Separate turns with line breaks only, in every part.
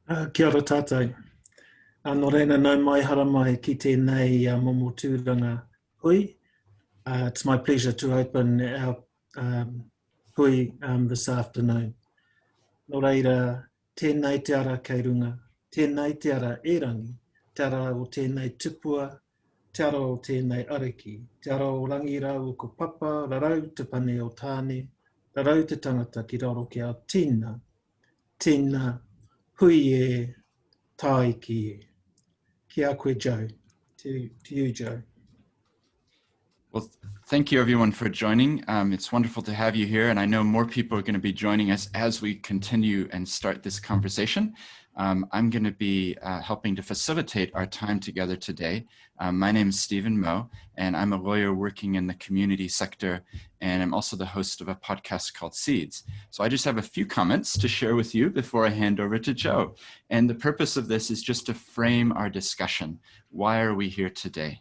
Kia ora tātou. Nō reina nau mai hara mai ki tēnei momo tūranga hui. It's my pleasure to open our hui this afternoon. Nō reira, tēnei te ara kei runga, tēnei te ara e rangi, te ara o tēnei tupua, te ara o tēnei ariki, te ara o rangirau o ko papa, rarau te pane o tāne, rarau te tangata ki raro ki a tīna, tīna hui e tai ki e. Kia koe, Joe. To you, Joe.
Well, thank you everyone for joining. It's wonderful to have you here, and I know more people are going to be joining us as we continue and start this conversation. I'm going to be helping to facilitate our time together today. My name is Stephen Moe, and I'm a lawyer working in the community sector, and I'm also the host of a podcast called Seeds. So I just have a few comments to share with you before I hand over to Joe. And the purpose of this is just to frame our discussion. Why are we here today?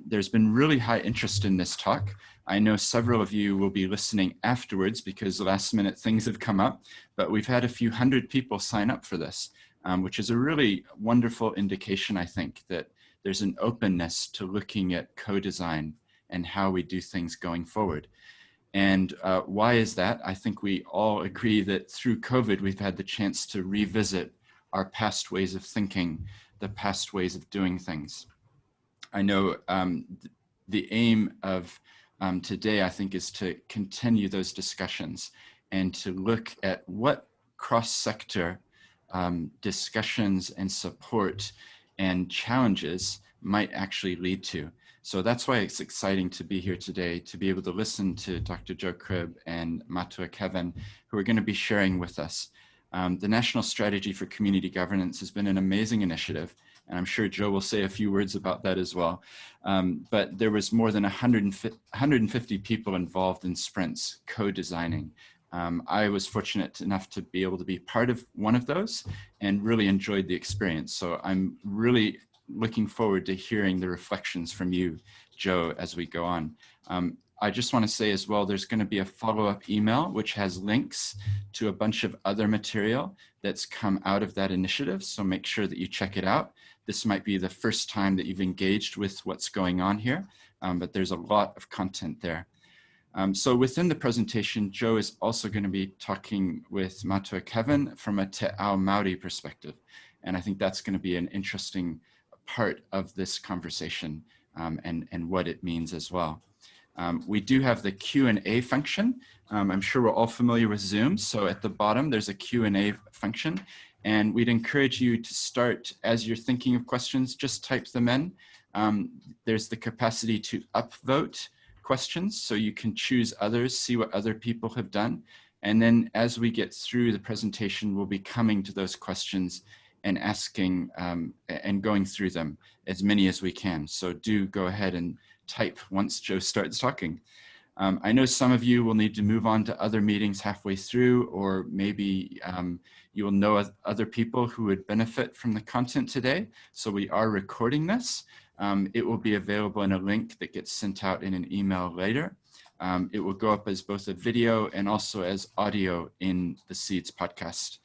There's been really high interest in this talk. I know several of you will be listening afterwards because last minute things have come up, but we've had a few hundred people sign up for this, which is a really wonderful indication, I think, that there's an openness to looking at co-design and how we do things going forward. And why is that? I think we all agree that through COVID, we've had the chance to revisit our past ways of thinking, the past ways of doing things. I know the aim of today, I think, is to continue those discussions and to look at what cross-sector discussions and support and challenges might actually lead to. So that's why it's exciting to be here today, to be able to listen to Dr. Joe Cribb and Matua Kevin, who are going to be sharing with us. The National Strategy for Community Governance has been an amazing initiative, and I'm sure Joe will say a few words about that as well. But there was more than 150 people involved in sprints co-designing. I was fortunate enough to be able to be part of one of those and really enjoyed the experience. So I'm really looking forward to hearing the reflections from you, Joe, as we go on. I just want to say as well, there's going to be a follow-up email which has links to a bunch of other material that's come out of that initiative. So make sure that you check it out. This might be the first time that you've engaged with what's going on here, but there's a lot of content there. So within the presentation, Joe is also going to be talking with Matua Kevin from a Te Ao Māori perspective. And I think that's going to be an interesting part of this conversation and what it means as well. We do have the Q&A function. I'm sure we're all familiar with Zoom. So at the bottom, there's a Q&A function. And we'd encourage you to start, as you're thinking of questions, just type them in. There's the capacity to upvote questions, so you can choose others, see what other people have done. And then as we get through the presentation, we'll be coming to those questions and asking and going through them, as many as we can. So do go ahead and type once Joe starts talking. I know some of you will need to move on to other meetings halfway through, or maybe you will know other people who would benefit from the content today. So we are recording this. It will be available in a link that gets sent out in an email later. It will go up as both a video and also as audio in the Seeds podcast.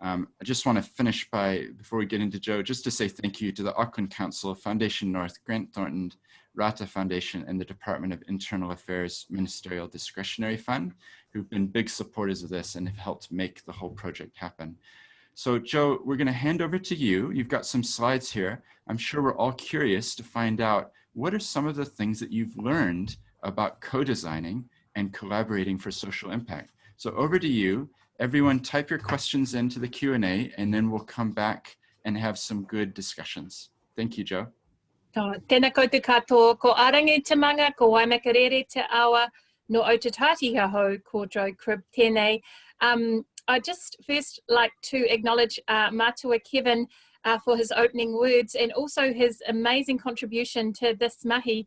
I just want to finish by, before we get into Joe, just to say thank you to the Auckland Council, Foundation North, Grant Thornton, Rata Foundation, and the Department of Internal Affairs Ministerial Discretionary Fund, who've been big supporters of this and have helped make the whole project happen. So Joe, we're going to hand over to you. You've got some slides here. I'm sure we're all curious to find out what are some of the things that you've learned about co-designing and collaborating for social impact. So over to you. Everyone type your questions into the Q&A, and then we'll come back and have some good discussions. Thank you, Joe.
Tēnā koutou katoa, ko arangi te manga, ko waimakarere te awa, no Aotatati hau, ko Joe Cribb tēnei. I'd just first like to acknowledge Matua Kevin for his opening words and also his amazing contribution to this mahi.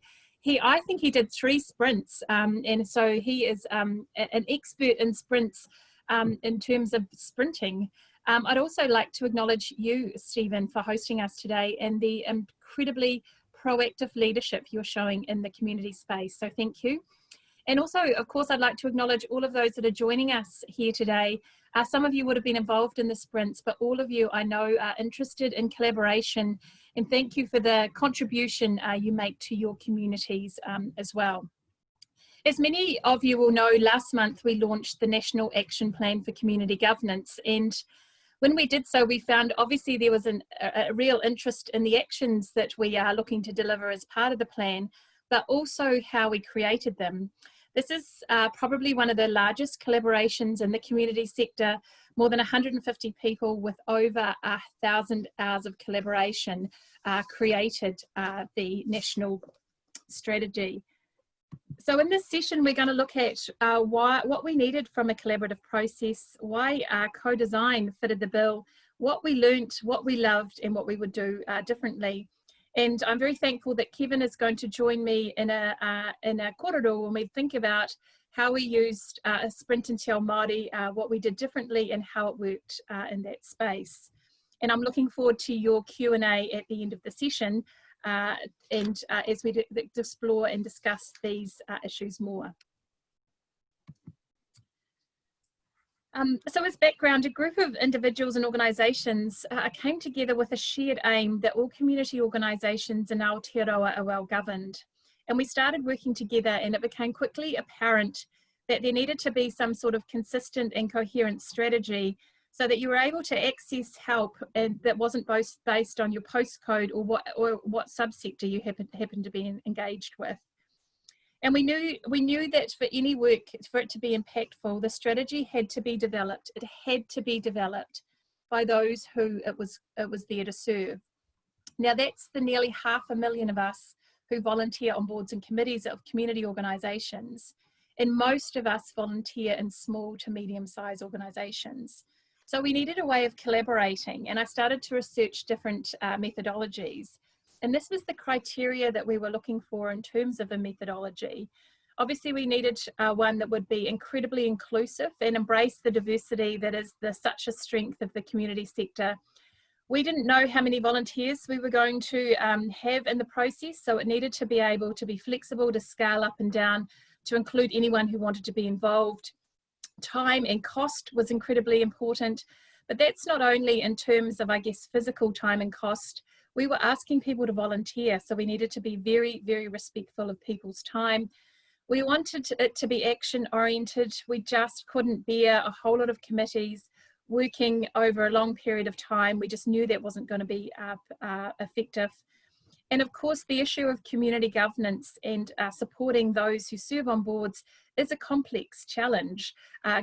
I think he did 3 sprints, and so he is an expert in sprints in terms of sprinting. I'd also like to acknowledge you, Stephen, for hosting us today and the incredibly proactive leadership you're showing in the community space. So thank you. And also, of course, I'd like to acknowledge all of those that are joining us here today Some of you would have been involved in the sprints, but all of you I know are interested in collaboration, and thank you for the contribution you make to your communities as well. As many of you will know, last month we launched the National Action Plan for Community Governance, and when we did so, we found obviously there was a real interest in the actions that we are looking to deliver as part of the plan, but also how we created them. This is probably one of the largest collaborations in the community sector. More than 150 people with over 1,000 hours of collaboration created the national strategy. So in this session, we're going to look at what we needed from a collaborative process, why co-design fitted the bill, what we learnt, what we loved, and what we would do differently. And I'm very thankful that Kevin is going to join me in a korero when we think about how we used a sprint and Te Ao Māori, what we did differently and how it worked in that space. And I'm looking forward to your Q&A at the end of the session as we explore and discuss these issues more. So as background, a group of individuals and organisations came together with a shared aim that all community organisations in Aotearoa are well governed. And we started working together, and it became quickly apparent that there needed to be some sort of consistent and coherent strategy so that you were able to access help and that wasn't based on your postcode or what subsector you happened to be engaged with. And we knew that for any work, for it to be impactful, the strategy had to be developed. It had to be developed by those who it was there to serve. Now that's the nearly 500,000 of us who volunteer on boards and committees of community organisations. And most of us volunteer in small to medium-sized organisations. So we needed a way of collaborating, and I started to research different methodologies. And this was the criteria that we were looking for in terms of a methodology. Obviously, we needed one that would be incredibly inclusive and embrace the diversity that is such a strength of the community sector. We didn't know how many volunteers we were going to have in the process, so it needed to be able to be flexible, to scale up and down, to include anyone who wanted to be involved. Time and cost was incredibly important, but that's not only in terms of, I guess, physical time and cost. We were asking people to volunteer, so we needed to be very, very respectful of people's time. We wanted it to be action oriented. We just couldn't bear a whole lot of committees working over a long period of time. We just knew that wasn't going to be effective. And of course, the issue of community governance and supporting those who serve on boards is a complex challenge,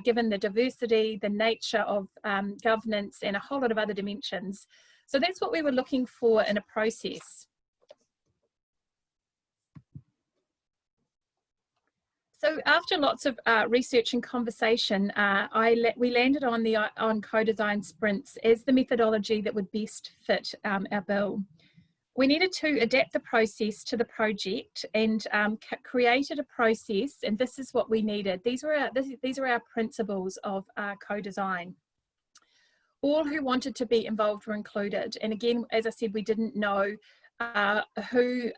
given the diversity, the nature of governance, and a whole lot of other dimensions. So that's what we were looking for in a process. So after lots of research and conversation, we landed on co-design sprints as the methodology that would best fit our bill. We needed to adapt the process to the project and created a process, and this is what we needed. These are our principles of co-design. All who wanted to be involved were included, and again, as I said, we didn't know who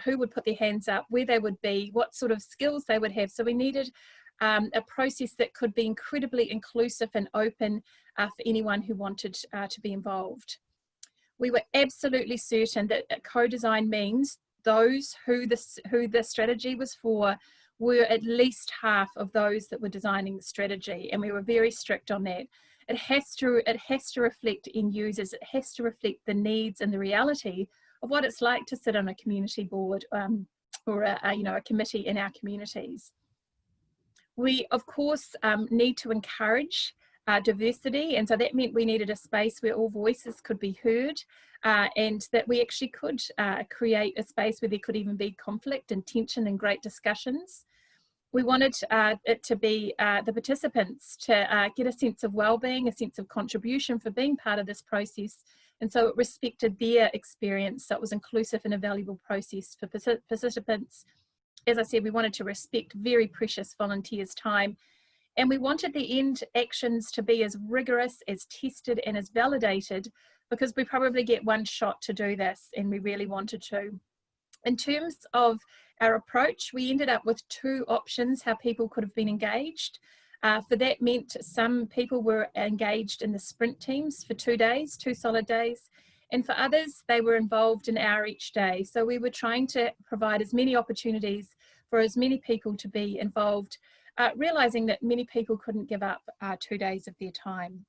would put their hands up, where they would be, what sort of skills they would have. So we needed a process that could be incredibly inclusive and open for anyone who wanted to be involved. We were absolutely certain that co-design means those who the strategy was for were at least half of those that were designing the strategy, and we were very strict on that. It has to reflect end users. It has to reflect the needs and the reality of what it's like to sit on a community board or a committee in our communities. We of course need to encourage diversity, and so that meant we needed a space where all voices could be heard, and that we actually could create a space where there could even be conflict and tension and great discussions. We wanted it to be the participants to get a sense of well-being, a sense of contribution for being part of this process, and so it respected their experience, so it was inclusive and a valuable process for participants. As I said, we wanted to respect very precious volunteers' time, and we wanted the end actions to be as rigorous, as tested, and as validated, because we probably get one shot to do this, and we really wanted to. In terms of our approach, we ended up with two options how people could have been engaged. For that meant some people were engaged in the sprint teams for 2 days, 2 solid days, and for others, they were involved an hour each day. So we were trying to provide as many opportunities for as many people to be involved, realizing that many people couldn't give up 2 days of their time.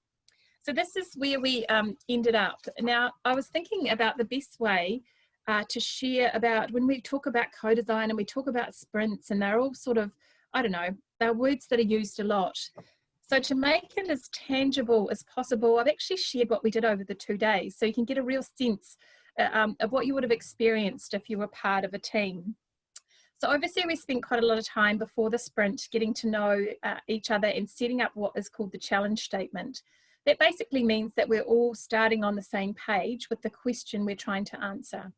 So this is where we ended up. Now, I was thinking about the best way to share about when we talk about co-design and we talk about sprints, and they're all sort of, I don't know, they're words that are used a lot. So to make it as tangible as possible, I've actually shared what we did over the 2 days, so you can get a real sense of what you would have experienced if you were part of a team. So obviously we spent quite a lot of time before the sprint getting to know each other and setting up what is called the challenge statement. That basically means that we're all starting on the same page with the question we're trying to answer.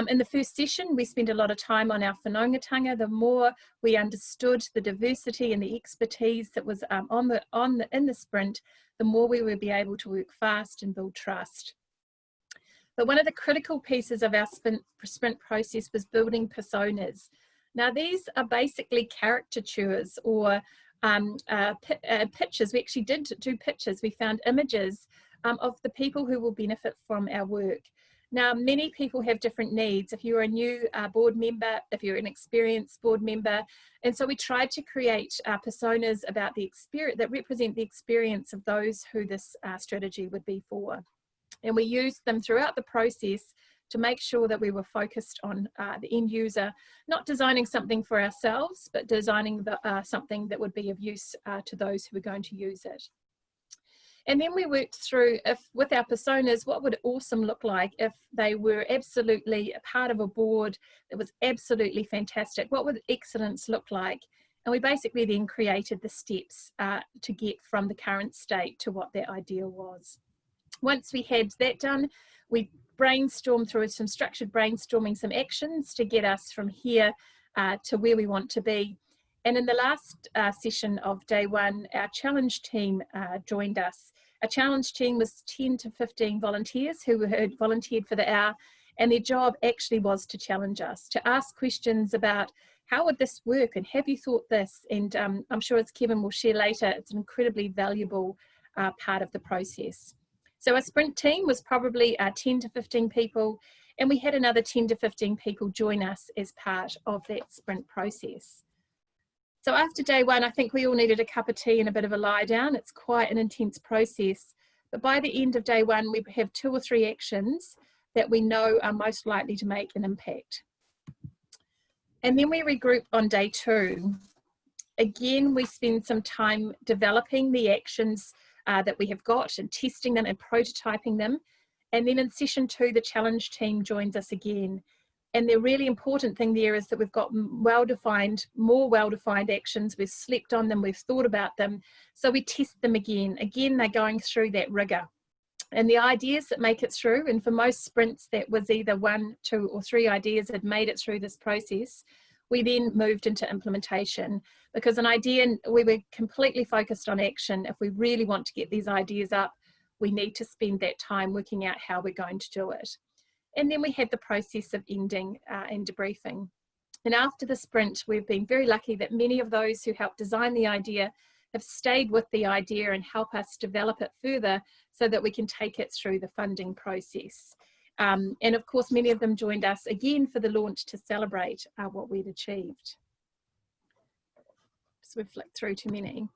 In the first session, we spent a lot of time on our whanaungatanga. The more we understood the diversity and the expertise that was in the sprint, the more we would be able to work fast and build trust. But one of the critical pieces of our sprint process was building personas. Now, these are basically caricatures or pictures. We actually did do pictures. We found images of the people who will benefit from our work. Now, many people have different needs. If you're a new board member, if you're an experienced board member, and so we tried to create personas about the experience that represent the experience of those who this strategy would be for. And we used them throughout the process to make sure that we were focused on the end user, not designing something for ourselves, but designing something that would be of use to those who are going to use it. And then we worked through, with our personas, what would awesome look like if they were absolutely a part of a board that was absolutely fantastic? What would excellence look like? And we basically then created the steps to get from the current state to what their ideal was. Once we had that done, we brainstormed through some structured brainstorming, some actions to get us from here to where we want to be. And in the last session of day 1, our challenge team joined us. Our challenge team was 10 to 15 volunteers who had volunteered for the hour, and their job actually was to challenge us, to ask questions about how would this work and have you thought this? And I'm sure, as Kevin will share later, it's an incredibly valuable part of the process. So our sprint team was probably 10 to 15 people, and we had another 10 to 15 people join us as part of that sprint process. So after day 1, I think we all needed a cup of tea and a bit of a lie down. It's quite an intense process. But by the end of day 1, we have 2 or 3 actions that we know are most likely to make an impact. And then we regroup on day 2. Again, we spend some time developing the actions that we have got and testing them and prototyping them. And then in session 2, the challenge team joins us again. And the really important thing there is that we've got more well-defined actions. We've slept on them, we've thought about them. So we test them again. Again, they're going through that rigor. And the ideas that make it through, and for most sprints, that was either 1, 2, or 3 ideas that made it through this process. We then moved into implementation, because an idea, we were completely focused on action. If we really want to get these ideas up, we need to spend that time working out how we're going to do it. And then we had the process of ending and debriefing. And after the sprint, we've been very lucky that many of those who helped design the idea have stayed with the idea and help us develop it further so that we can take it through the funding process. And of course, many of them joined us again for the launch to celebrate what we'd achieved. So we've flicked through too many.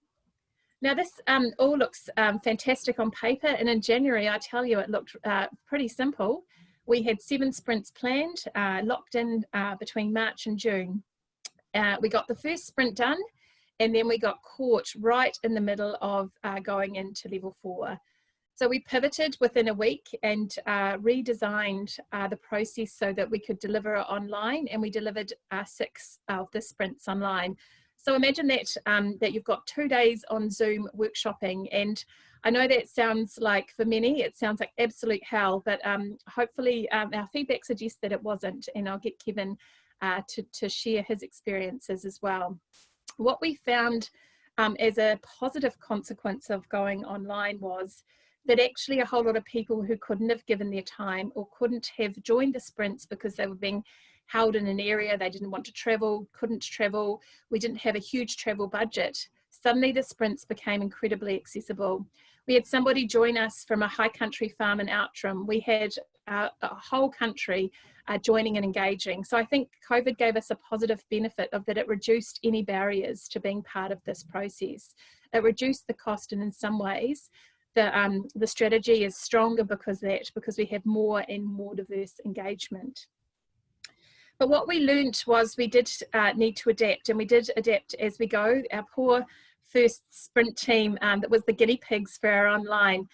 Now this all looks fantastic on paper, and in January, I tell you, it looked pretty simple. We had 7 sprints planned, locked in between March and June. We got the first sprint done, and then we got caught right in the middle of going into level 4. So we pivoted within a week and redesigned the process so that we could deliver it online, and we delivered 6 of the sprints online. So imagine that, that you've got 2 days on Zoom workshopping, and I know that sounds like, for many, it sounds like absolute hell, but hopefully our feedback suggests that it wasn't, and I'll get Kevin to share his experiences as well. What we found as a positive consequence of going online was that actually a whole lot of people who couldn't have given their time or couldn't have joined the sprints because they were being held in an area they didn't want to travel, couldn't travel, we didn't have a huge travel budget, suddenly the sprints became incredibly accessible. We had somebody join us from a high country farm in Outram. We had a whole country joining and engaging. So I think COVID gave us a positive benefit of that. It reduced any barriers to being part of this process. It reduced the cost, and in some ways, the strategy is stronger because we have more and more diverse engagement. But what we learnt was we did need to adapt, and we did adapt as we go. Our poor first sprint team that was the guinea pigs for our online.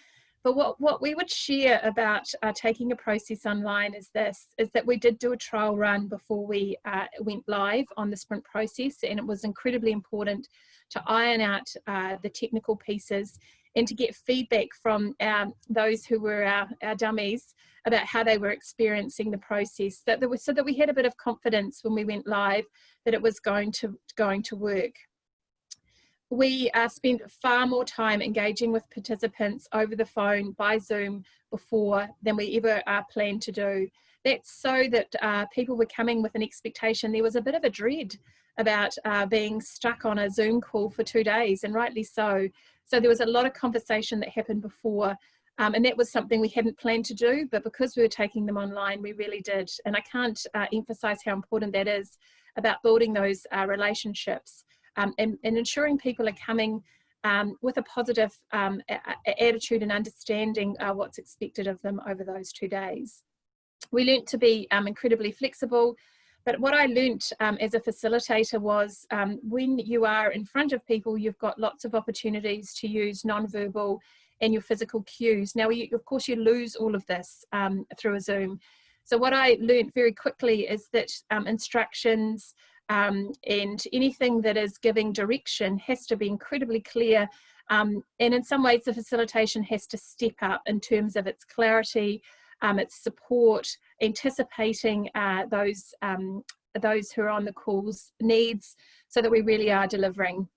But what we would share about taking a process online is that we did do a trial run before we went live on the sprint process, and it was incredibly important to iron out the technical pieces and to get feedback from those who were our dummies about how they were experiencing the process, so that we had a bit of confidence when we went live that it was going to work. We spent far more time engaging with participants over the phone by Zoom before than we ever planned to do. That's so that people were coming with an expectation. There was a bit of a dread about being stuck on a Zoom call for 2 days, and rightly so. So there was a lot of conversation that happened before, and that was something we hadn't planned to do, but because we were taking them online, we really did. And I can't emphasize how important that is about building those relationships. And ensuring people are coming with a positive attitude and understanding what's expected of them over those 2 days. We learnt to be incredibly flexible, but what I learnt as a facilitator was when you are in front of people, you've got lots of opportunities to use non-verbal and your physical cues. Now, of course, you lose all of this through a Zoom. So what I learnt very quickly is that instructions, and anything that is giving direction has to be incredibly clear, and in some ways the facilitation has to step up in terms of its clarity, its support, anticipating those who are on the call's needs, so that we really are delivering.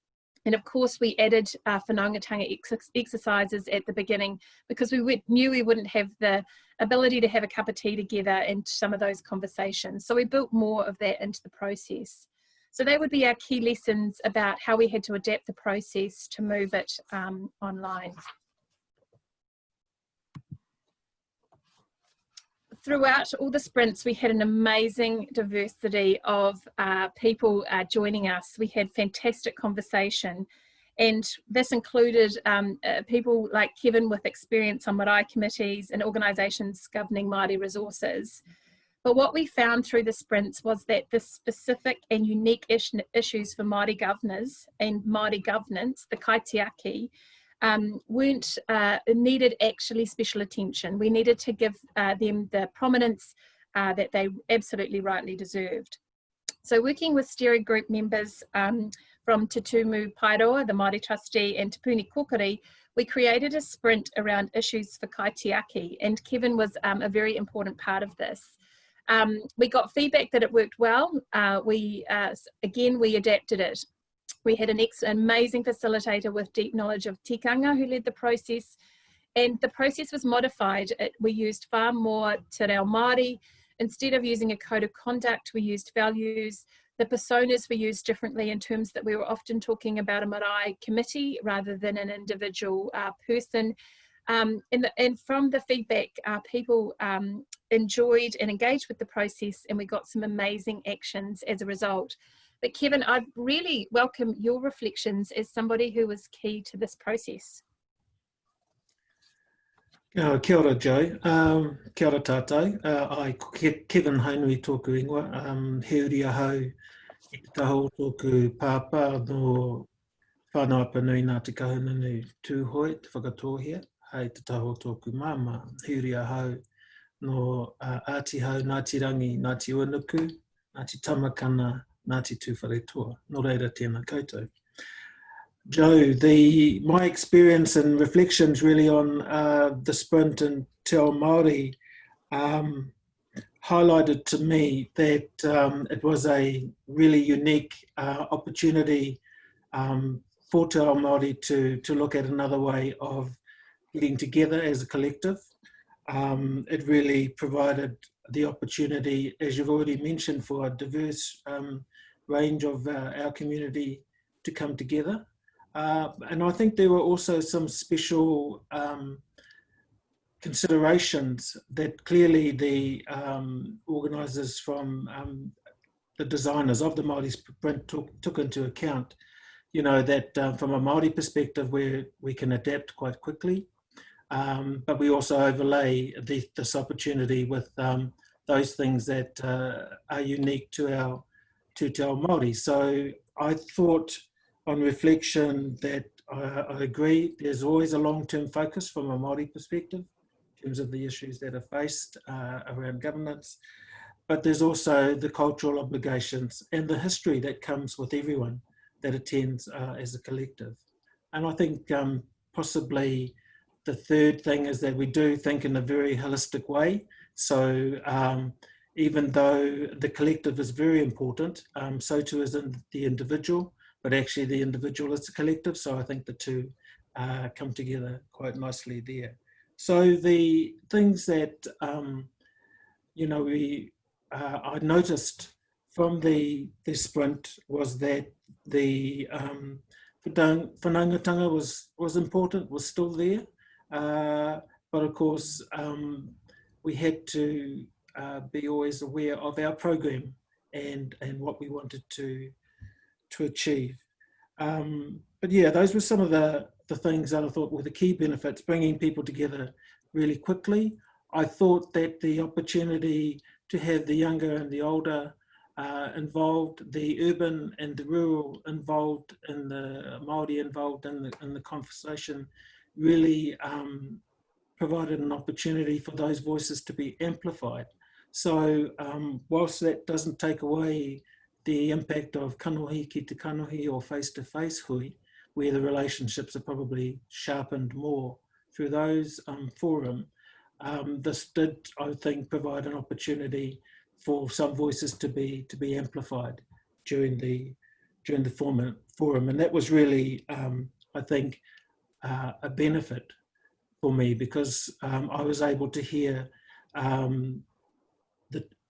And of course we added whanaungatanga exercises at the beginning, because we knew we wouldn't have the ability to have a cup of tea together and some of those conversations. So we built more of that into the process. So that would be our key lessons about how we had to adapt the process to move it online. Throughout all the sprints, we had an amazing diversity of people joining us. We had fantastic conversation, and this included people like Kevin with experience on marae committees and organisations governing Māori resources. But what we found through the sprints was that the specific and unique issues for Māori governors and Māori governance, the kaitiaki, needed actually special attention. We needed to give them the prominence that they absolutely rightly deserved. So working with steering group members from Te Tumu Pairoa, the Māori trustee, and Te Puni Kokore, we created a sprint around issues for kaitiaki, and Kevin was a very important part of this. We got feedback that it worked well. Again, we adapted it. We had an amazing facilitator with deep knowledge of tikanga who led the process, and the process was modified. We used far more te reo Māori. Instead of using a code of conduct, we used values. The personas were used differently in terms that we were often talking about a marae committee rather than an individual person. And from the feedback, people enjoyed and engaged with the process, and we got some amazing actions as a result. But Kevin, I'd really welcome your reflections as somebody who was key to this process.
Kia ora, Joe. Kia ora tātou. Ai Kevin Hainui tōku ingoa. He uri ahau i te taho tōku pāpā no whanau panui nā te kahununu tūhoi, te whakatōhia, hei te taho tōku māma. He uri ahau no ātihau Ngāti Rangi, Ngāti Uanuku, Ngāti Tamakana, Ngāti Tūwharetoa. Nō reira tēnā koutou. Joe, my experience and reflections really on the sprint and Te Ao Māori highlighted to me that it was a really unique opportunity for Te Ao Māori to look at another way of getting together as a collective. It really provided the opportunity, as you've already mentioned, for a diverse range of our community to come together. And I think there were also some special considerations that clearly the organisers from the designers of the Māori sprint took into account. You know, that from a Māori perspective, we can adapt quite quickly, but we also overlay this opportunity with those things that are unique to our Māori. So I thought, on reflection, that I agree. There's always a long-term focus from a Māori perspective in terms of the issues that are faced around governance, but there's also the cultural obligations and the history that comes with everyone that attends as a collective. And I think possibly the third thing is that we do think in a very holistic way. So even though the collective is very important, so too is the individual, but actually the individual is the collective. So I think the two come together quite nicely there. So the things that, you know, I noticed from the sprint was that the whanaungatanga was important, was still there. But of course, we had to be always aware of our program and what we wanted to achieve. But yeah, those were some of the things that I thought were the key benefits, bringing people together really quickly. I thought that the opportunity to have the younger and the older involved, the urban and the rural involved, and the Māori involved in the conversation, really provided an opportunity for those voices to be amplified. So whilst that doesn't take away the impact of kanohi ki te kanohi or face-to-face hui, where the relationships are probably sharpened more through those forum, this did, I think, provide an opportunity for some voices to be amplified during the forum, and that was really, I think, a benefit for me, because I was able to hear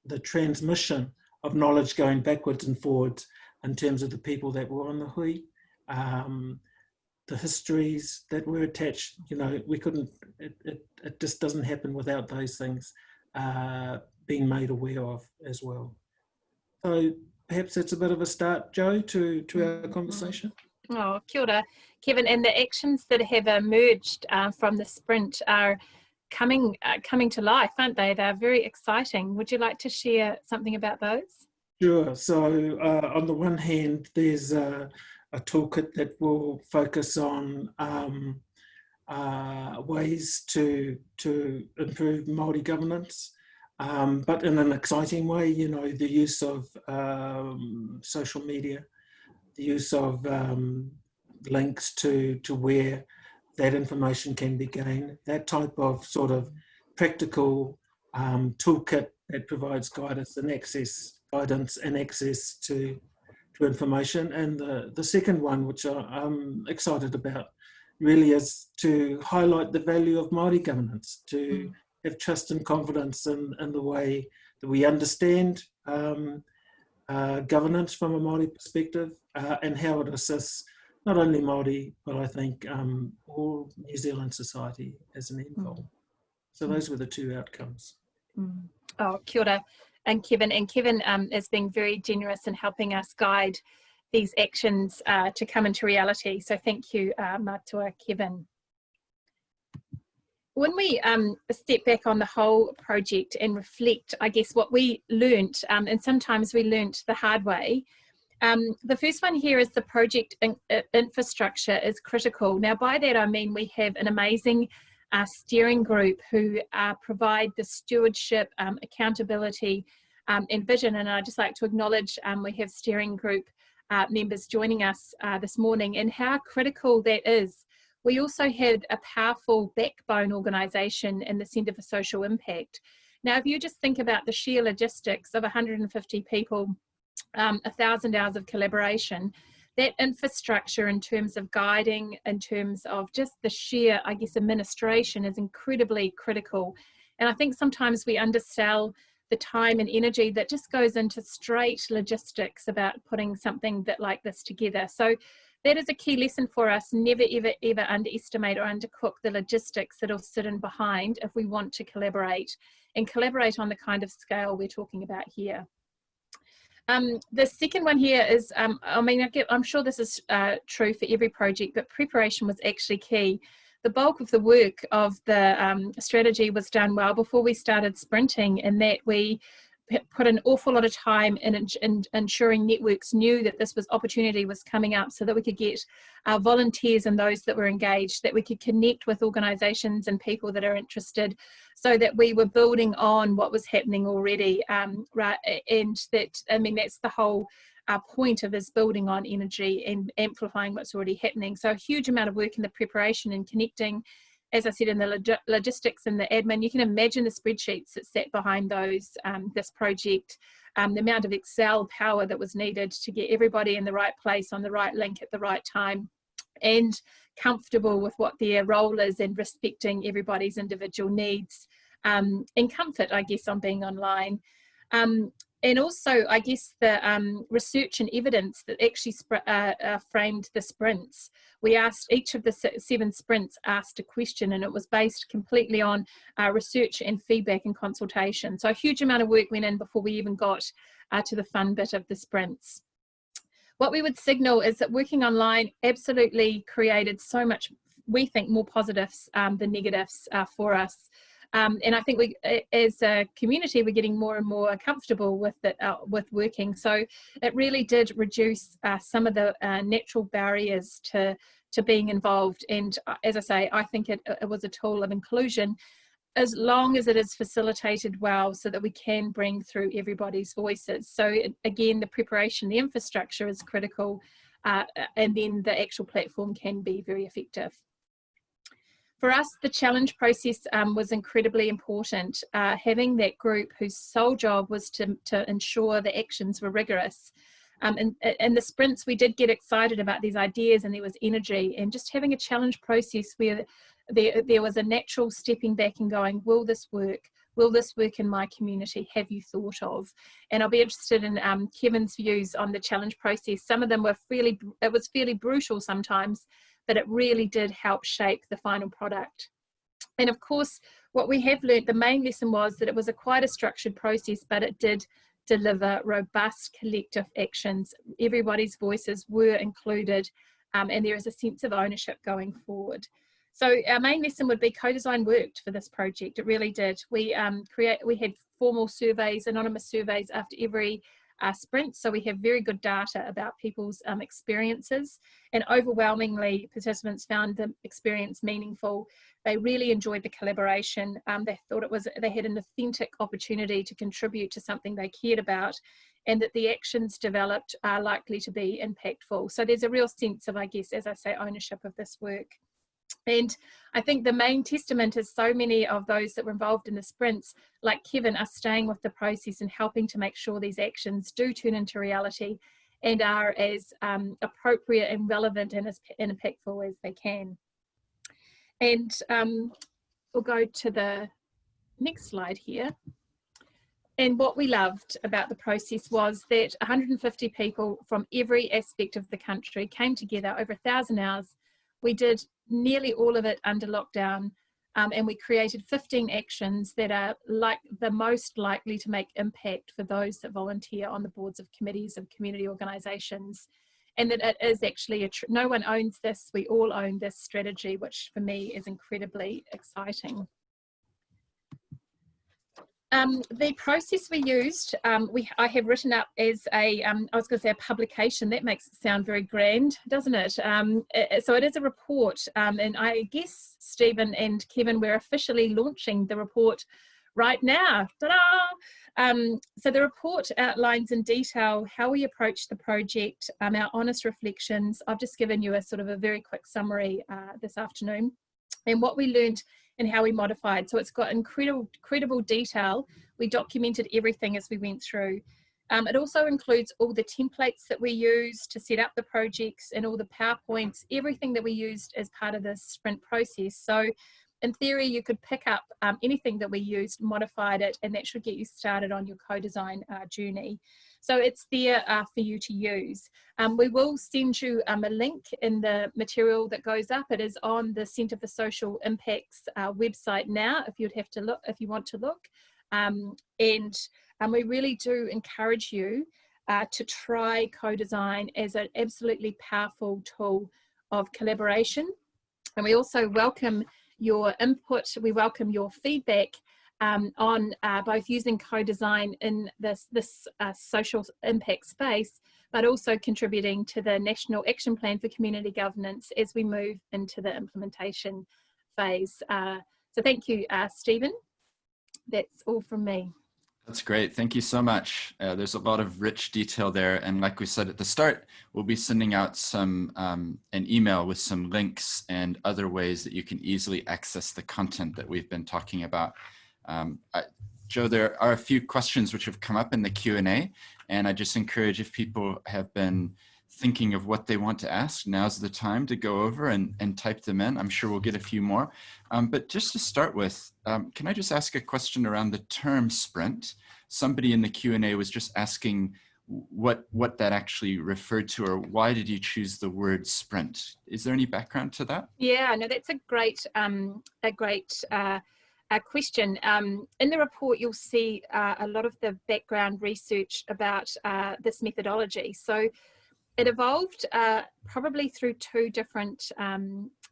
the transmission of knowledge going backwards and forwards in terms of the people that were on the hui, the histories that were attached. You know, we couldn't, it just doesn't happen without those things being made aware of as well. So perhaps that's a bit of a start, Jo, to our conversation.
Oh, kia ora, Kevin. And the actions that have emerged from the sprint are coming to life, aren't they? They're very exciting. Would you like to share something about those?
Sure. So on the one hand, there's a toolkit that will focus on ways to improve Māori governance, but in an exciting way. You know, the use of social media, the use of links to where that information can be gained, that type of sort of practical toolkit that provides guidance and access to information. And the second one, which I'm excited about, really is to highlight the value of Māori governance, to have trust and confidence in the way that we understand governance from a Māori perspective, and how it assists not only Māori, but I think all New Zealand society as an end goal. So those were the two outcomes.
Oh, kia ora. And Kevin is being very generous in helping us guide these actions to come into reality. So thank you, Matua Kevin. When we step back on the whole project and reflect, I guess, what we learnt, and sometimes we learnt the hard way, the first one here is the project infrastructure is critical. Now, by that I mean we have an amazing steering group who provide the stewardship, accountability, and vision. And I'd just like to acknowledge we have steering group members joining us this morning, and how critical that is. We also had a powerful backbone organisation in the Centre for Social Impact. Now, if you just think about the sheer logistics of 150 people, 1,000 hours of collaboration, that infrastructure in terms of guiding, in terms of just the sheer, I guess, administration is incredibly critical. And I think sometimes we undersell the time and energy that just goes into straight logistics about putting something like this together. So that is a key lesson for us. Never, ever, ever underestimate or undercook the logistics that'll sit in behind if we want to collaborate, and collaborate on the kind of scale we're talking about here. The second one here is, I mean, I'm sure this is true for every project, but preparation was actually key. The bulk of the work of the strategy was done well before we started sprinting, in that we put an awful lot of time in ensuring networks knew that this opportunity was coming up, so that we could get our volunteers and those that were engaged, that we could connect with organisations and people that are interested, so that we were building on what was happening already. Right, and that, I mean, that's the whole point of is building on energy and amplifying what's already happening. So a huge amount of work in the preparation and connecting, as I said, in the logistics and the admin. You can imagine the spreadsheets that sat behind those, this project, the amount of Excel power that was needed to get everybody in the right place on the right link at the right time, and comfortable with what their role is, and respecting everybody's individual needs, and comfort, I guess, on being online. And also, I guess, the research and evidence that actually framed the sprints. We asked, each of the 7 sprints asked a question, and it was based completely on research and feedback and consultation. So a huge amount of work went in before we even got to the fun bit of the sprints. What we would signal is that working online absolutely created so much, we think, more positives than negatives for us. And I think we, as a community, we're getting more and more comfortable with it, with working. So it really did reduce some of the natural barriers to being involved. And as I say, I think it was a tool of inclusion, as long as it is facilitated well, so that we can bring through everybody's voices. So again, the preparation, the infrastructure is critical, and then the actual platform can be very effective. For us, the challenge process was incredibly important, having that group whose sole job was to ensure the actions were rigorous. In the sprints, we did get excited about these ideas, and there was energy, and just having a challenge process where there was a natural stepping back and going, will this work? Will this work in my community? Have you thought of? And I'll be interested in Kevin's views on the challenge process. Some of them were it was fairly brutal sometimes, but it really did help shape the final product. And of course, what we have learned, the main lesson was that it was quite a structured process, but it did deliver robust collective actions. Everybody's voices were included, and there is a sense of ownership going forward. So our main lesson would be co-design worked for this project. It really did. We had formal surveys, anonymous surveys after every sprint, so we have very good data about people's experiences, and overwhelmingly participants found the experience meaningful. They really enjoyed the collaboration. They thought they had an authentic opportunity to contribute to something they cared about, and that the actions developed are likely to be impactful. So there's a real sense of, I guess, as I say, ownership of this work. And I think the main testament is so many of those that were involved in the sprints, like Kevin, are staying with the process and helping to make sure these actions do turn into reality and are as appropriate and relevant and as impactful as they can. And we'll go to the next slide here. And what we loved about the process was that 150 people from every aspect of the country came together over 1,000 hours. We did nearly all of it under lockdown, and we created 15 actions that are the most likely to make impact for those that volunteer on the boards of committees of community organisations. And that it is actually, no one owns this, we all own this strategy, which for me is incredibly exciting. The process we used, I have written up as a, I was going to say a publication. That makes it sound very grand, doesn't it? So it is a report, and I guess Stephen and Kevin, we're officially launching the report right now. Ta-da! So the report outlines in detail how we approach the project, our honest reflections. I've just given you a sort of a very quick summary this afternoon, and what we learned and how we modified. So it's got incredible detail. We documented everything as we went through. It also includes all the templates that we used to set up the projects and all the PowerPoints, everything that we used as part of this sprint process. So in theory, you could pick up anything that we used, modified it, and that should get you started on your co-design journey. So it's there for you to use. We will send you a link in the material that goes up. It is on the Centre for Social Impacts website now, if you'd have to look, if you want to look. And we really do encourage you to try co-design as an absolutely powerful tool of collaboration. And we also welcome your input, we welcome your feedback on both using co-design in this social impact space, but also contributing to the National Action Plan for Community Governance as we move into the implementation phase. So thank you, Stephen. That's all from me.
That's great. Thank you so much. There's a lot of rich detail there. And like we said at the start, we'll be sending out some an email with some links and other ways that you can easily access the content that we've been talking about. Joe, there are a few questions which have come up in the Q&A, and I just encourage, if people have been thinking of what they want to ask, now's the time to go over and type them in. I'm sure we'll get a few more. But just to start with, can I just ask a question around the term sprint? Somebody in the Q&A was just asking what that actually referred to, or why did you choose the word sprint? Is there any background to that?
Yeah, no, that's a great question. In the report, you'll see a lot of the background research about this methodology. So it evolved probably through two different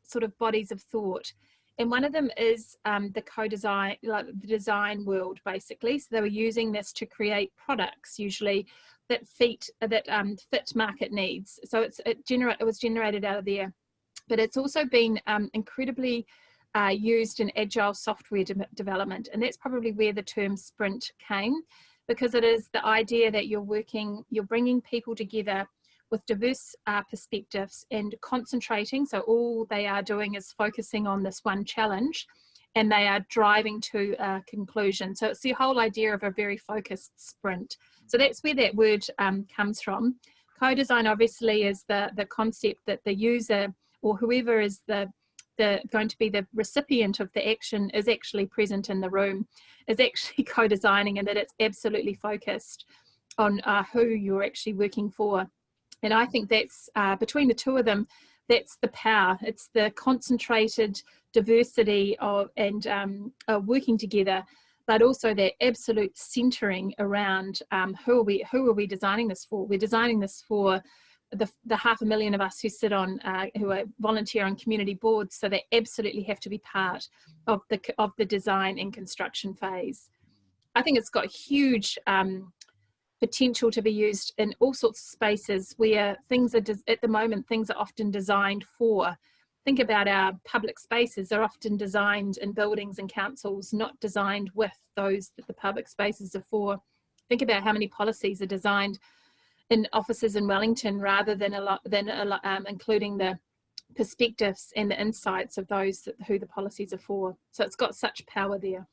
sort of bodies of thought. And one of them is the co-design, like the design world, basically. So they were using this to create products, usually that fit market needs. So it was generated out of there. But it's also been incredibly used in agile software development. And that's probably where the term sprint came, because it is the idea that you're bringing people together with diverse perspectives and concentrating. So all they are doing is focusing on this one challenge, and they are driving to a conclusion. So it's the whole idea of a very focused sprint. So that's where that word comes from. Co-design obviously is the concept that the user, or whoever is going to be the recipient of the action, is actually present in the room, is actually co-designing, and that it's absolutely focused on who you're actually working for. And I think that's, between the two of them, that's the power. It's the concentrated diversity and working together, but also that absolute centering around who are we designing this for? We're designing this for the 500,000 of us who sit on, who are volunteer on community boards, so they absolutely have to be part of the design and construction phase. I think it's got huge potential to be used in all sorts of spaces where things are, at the moment, things are often designed for. Think about our public spaces. They're often designed in buildings and councils, not designed with those that the public spaces are for. Think about how many policies are designed in offices in Wellington, rather than including the perspectives and the insights of those who the policies are for. So it's got such power there.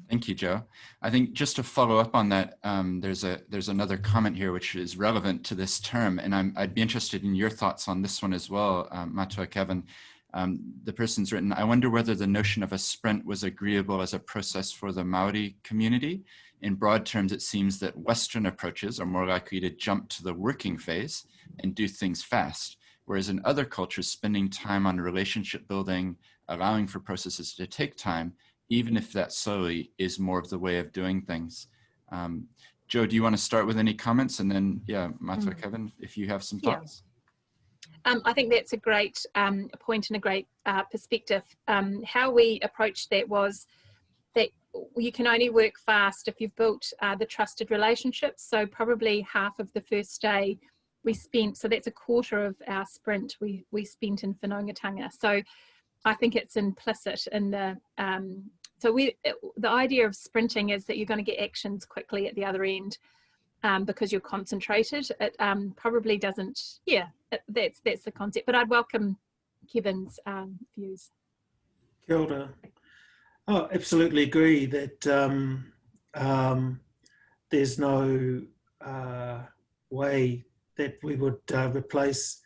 Thank you, Joe. I think just to follow up on that, there's another comment here which is relevant to this term, and I'd be interested in your thoughts on this one as well, Matua Kevin. The person's written, I wonder whether the notion of a sprint was agreeable as a process for the Maori community. In broad terms, it seems that Western approaches are more likely to jump to the working phase and do things fast, whereas in other cultures, spending time on relationship building, allowing for processes to take time, even if that slowly, is more of the way of doing things. Joe, do you want to start with any comments? And then, yeah, Matua Kevin, if you have some thoughts.
Yeah. I think that's a great point and a great perspective. How we approached that was that you can only work fast if you've built the trusted relationships. So probably half of the first day we spent, so that's a quarter of our sprint we spent in Whanaungatanga. So I think it's implicit in the, the idea of sprinting is that you're going to get actions quickly at the other end because you're concentrated. It probably doesn't, that's the concept, but I'd welcome Kevin's views.
Kia ora. Oh, absolutely agree that there's no way that we would replace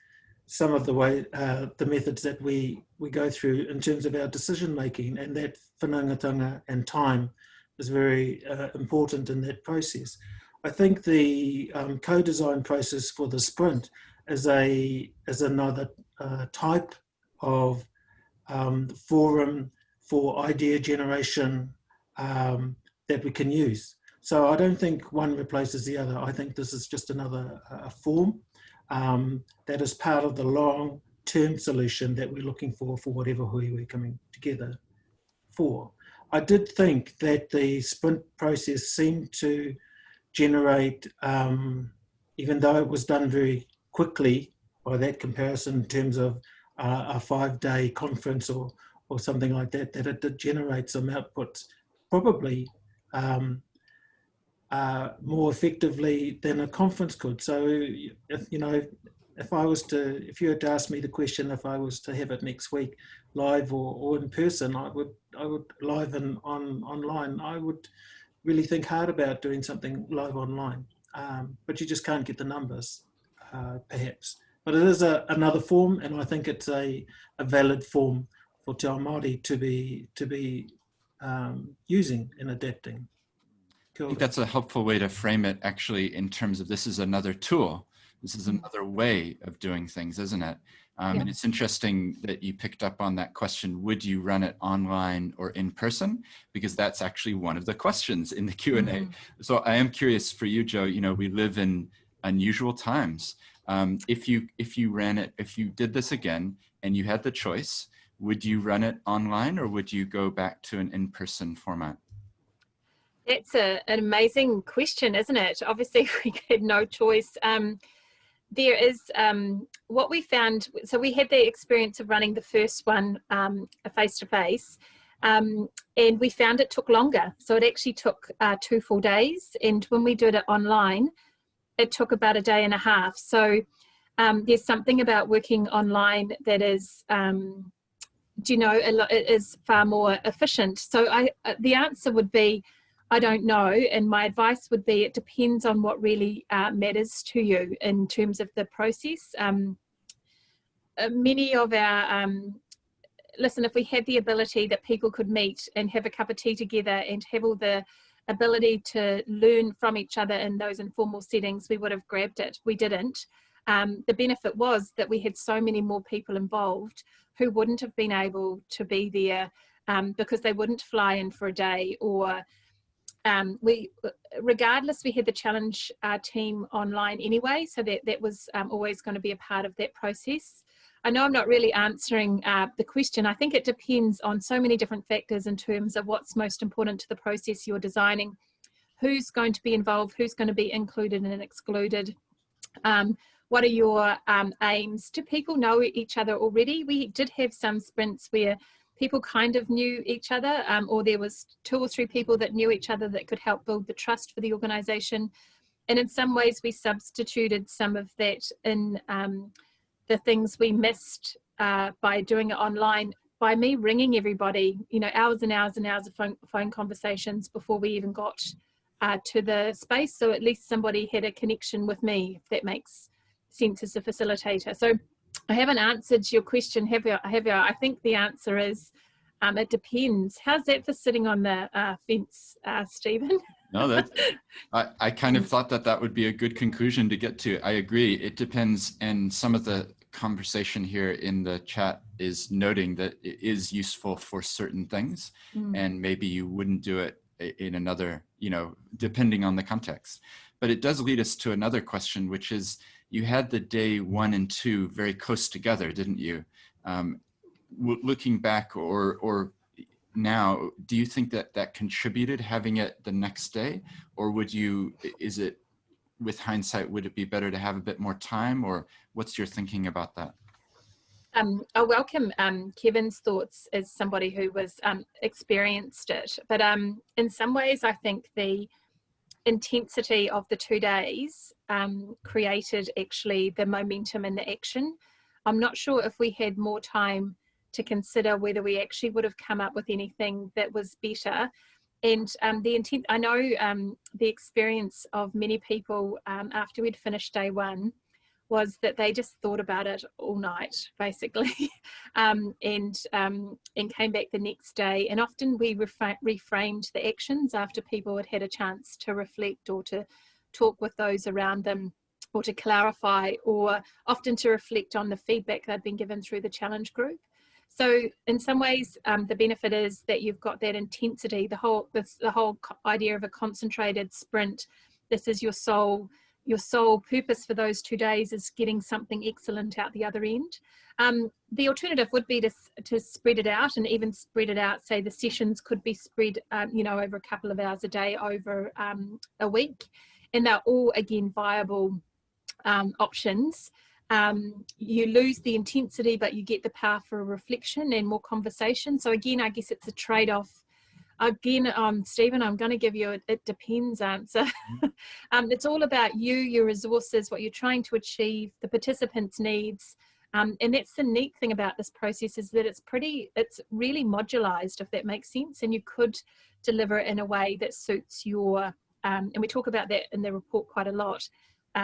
some of the way, the methods that we go through in terms of our decision making, and that whanaungatanga and time is very important in that process. I think the co-design process for the sprint is another type of forum for idea generation that we can use. So I don't think one replaces the other. I think this is just another form that is part of the long-term solution that we're looking for whatever hui we're coming together for. I did think that the sprint process seemed to generate, even though it was done very quickly by that comparison in terms of a 5-day conference or something like that, that it did generate some outputs, probably more effectively than a conference could. So, if you had to ask me the question, if I was to have it next week, live or in person, I would live and online. I would really think hard about doing something live online, but you just can't get the numbers, perhaps. But it is another form, and I think it's a valid form for Te Ao Māori to be using and adapting.
I think that's a helpful way to frame it, actually, in terms of this is another tool. This is another way of doing things, isn't it? And it's interesting that you picked up on that question, would you run it online or in person? Because that's actually one of the questions in the Q&A. So I am curious for you, Joe, we live in unusual times. If you did this again and you had the choice, would you run it online or would you go back to an in-person format?
That's an amazing question, isn't it? Obviously, we had no choice. There is what we found. So we had the experience of running the first one face-to-face, and we found it took longer. So it actually took 2 full days. And when we did it online, it took about a day and a half. So there's something about working online that is, it is far more efficient. So the answer would be, I don't know, and my advice would be it depends on what really matters to you in terms of the process. Many of our, listen, if we had the ability that people could meet and have a cup of tea together and have all the ability to learn from each other in those informal settings, we would have grabbed it. We didn't. The benefit was that we had so many more people involved who wouldn't have been able to be there because they wouldn't fly in for a day, or regardless, we had the challenge team online anyway, so that was always going to be a part of that process. I know I'm not really answering the question. I think it depends on so many different factors in terms of what's most important to the process you're designing, who's going to be involved, who's going to be included and excluded, what are your aims? Do people know each other already? We did have some sprints where people kind of knew each other, or there was 2 or 3 people that knew each other that could help build the trust for the organisation. And in some ways we substituted some of that in the things we missed by doing it online, by me ringing everybody, hours and hours and hours of phone conversations before we even got to the space. So at least somebody had a connection with me, if that makes sense, as a facilitator. So I haven't answered your question, have you? I think the answer is it depends. How's that for sitting on the fence, Stephen?
No, I kind of thought that would be a good conclusion to get to. I agree. It depends. And some of the conversation here in the chat is noting that it is useful for certain things, and maybe you wouldn't do it in another, depending on the context. But it does lead us to another question, which is, you had the day 1 and 2 very close together, didn't you? Looking back or now, do you think that contributed, having it the next day? Or is it, with hindsight, would it be better to have a bit more time? Or what's your thinking about that?
I welcome Kevin's thoughts as somebody who was experienced it. But in some ways, I think the intensity of the 2 days created actually the momentum and the action. I'm not sure if we had more time to consider whether we actually would have come up with anything that was better. And the intent, I know the experience of many people after we'd finished day 1 was that they just thought about it all night, basically, and came back the next day. And often we reframed the actions after people had had a chance to reflect or to talk with those around them, or to clarify, or often to reflect on the feedback they'd been given through the challenge group. So in some ways, the benefit is that you've got that intensity, the whole idea of a concentrated sprint. This is your sole purpose for those 2 days, is getting something excellent out the other end. The alternative would be to spread it out, and even spread it out, say the sessions could be spread, over a couple of hours a day over a week. And they're all, again, viable options. You lose the intensity, but you get the power for reflection and more conversation. So again, I guess it's a trade-off. Again, Stephen, I'm going to give you a it depends answer. It's all about you, your resources, what you're trying to achieve, the participants' needs. And that's the neat thing about this process, is that it's really modularized, if that makes sense. And you could deliver it in a way that suits your, and we talk about that in the report quite a lot,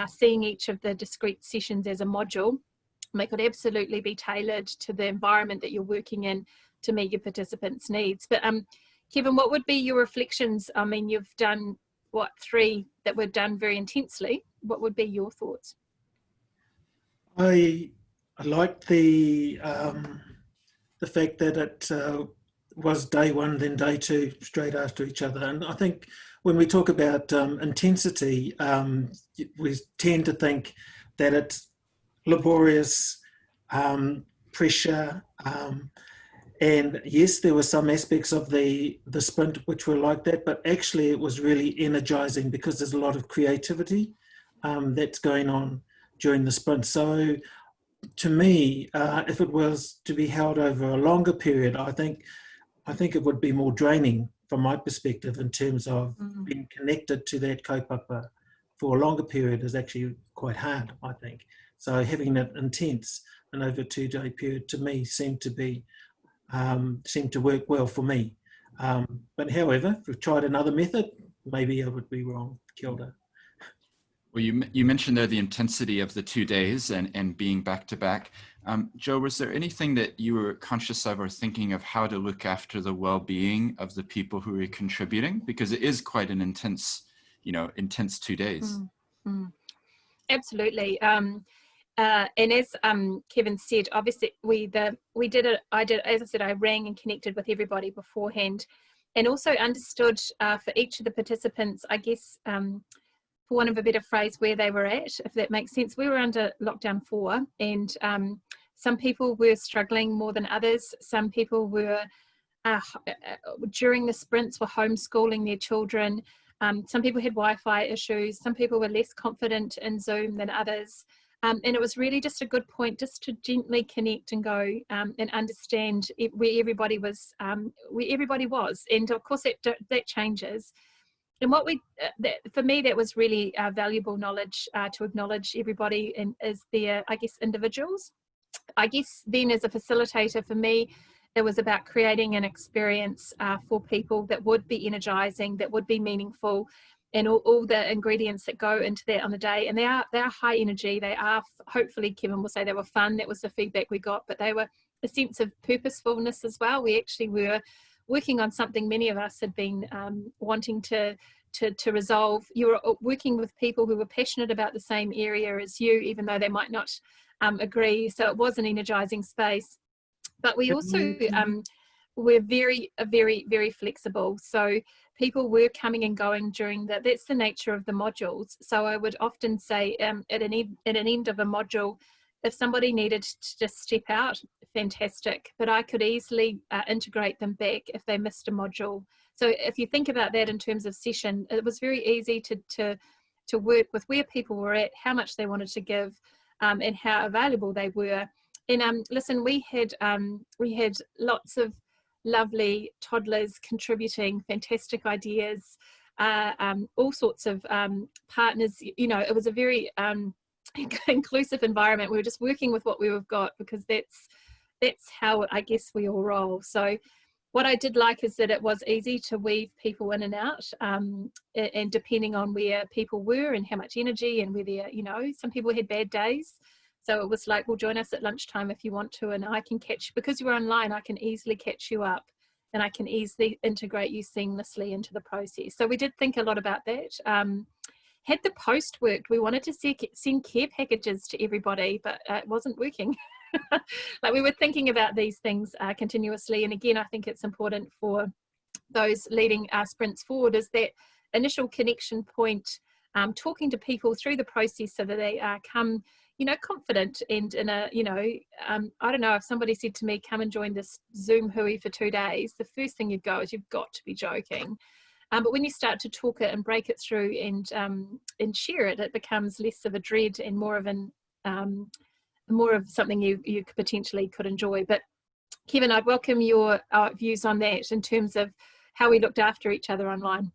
seeing each of the discrete sessions as a module. They could absolutely be tailored to the environment that you're working in to meet your participants' needs. But Kevin, what would be your reflections? I mean, you've done, 3 that were done very intensely. What would be your thoughts?
I liked the fact that it was day 1, then day 2, straight after each other. And I think when we talk about intensity, we tend to think that it's laborious, pressure, and yes, there were some aspects of the sprint which were like that, but actually it was really energizing, because there's a lot of creativity that's going on during the sprint. So to me, if it was to be held over a longer period, I think it would be more draining from my perspective, in terms of being connected to that kaupapa for a longer period is actually quite hard, I think. So having that intense and over a 2-day period, to me, seemed to work well for me. But however, if we've tried another method, maybe I would be wrong. Kia ora.
Well, you mentioned there the intensity of the 2 days and being back to back. Joe, was there anything that you were conscious of or thinking of how to look after the well-being of the people who are contributing? Because it is quite an intense 2 days.
Absolutely. And as Kevin said, obviously I rang and connected with everybody beforehand, and also understood for each of the participants, I guess, for want of a better phrase, where they were at, if that makes sense. We were under lockdown 4, and some people were struggling more than others. Some people were, during the sprints, were homeschooling their children. Some people had Wi-Fi issues. Some people were less confident in Zoom than others. And it was really just a good point just to gently connect and go and understand where everybody was. And of course that changes. And what for me, that was really valuable knowledge to acknowledge everybody and as their, I guess, individuals. I guess then as a facilitator, for me, it was about creating an experience for people that would be energizing, that would be meaningful, and all the ingredients that go into that on the day. And they are high energy. They are, hopefully Kevin will say they were fun. That was the feedback we got, but they were a sense of purposefulness as well. We actually were working on something many of us had been wanting to resolve. You were working with people who were passionate about the same area as you, even though they might not agree. So it was an energizing space. But we also were very, very, very flexible. So people were coming and going during that's the nature of the modules. So I would often say at an end of a module, if somebody needed to just step out, fantastic. But I could easily integrate them back if they missed a module. So if you think about that in terms of session, it was very easy to work with where people were at, how much they wanted to give, and how available they were. And listen, we had lots of lovely toddlers contributing fantastic ideas, all sorts of partners. It was a very inclusive environment. We were just working with what we've got, because that's how I guess we all roll. So what I did like is that it was easy to weave people in and out, and depending on where people were and how much energy and whether, you know, some people had bad days. So it was like, well, join us at lunchtime if you want to, and I can because you're online, I can easily catch you up and I can easily integrate you seamlessly into the process. So we did think a lot about that. Had the post worked, we wanted to send care packages to everybody, but it wasn't working. Like, we were thinking about these things continuously. And again, I think it's important for those leading our sprints forward is that initial connection point, talking to people through the process so that they come, you know, confident and in a, you know, I don't know, if somebody said to me, come and join this Zoom hui for 2 days, the first thing you'd go is, you've got to be joking. But when you start to talk it and break it through and share it, it becomes less of a dread and more of something you potentially could enjoy. But Kevin, I'd welcome your views on that in terms of how we looked after each other online.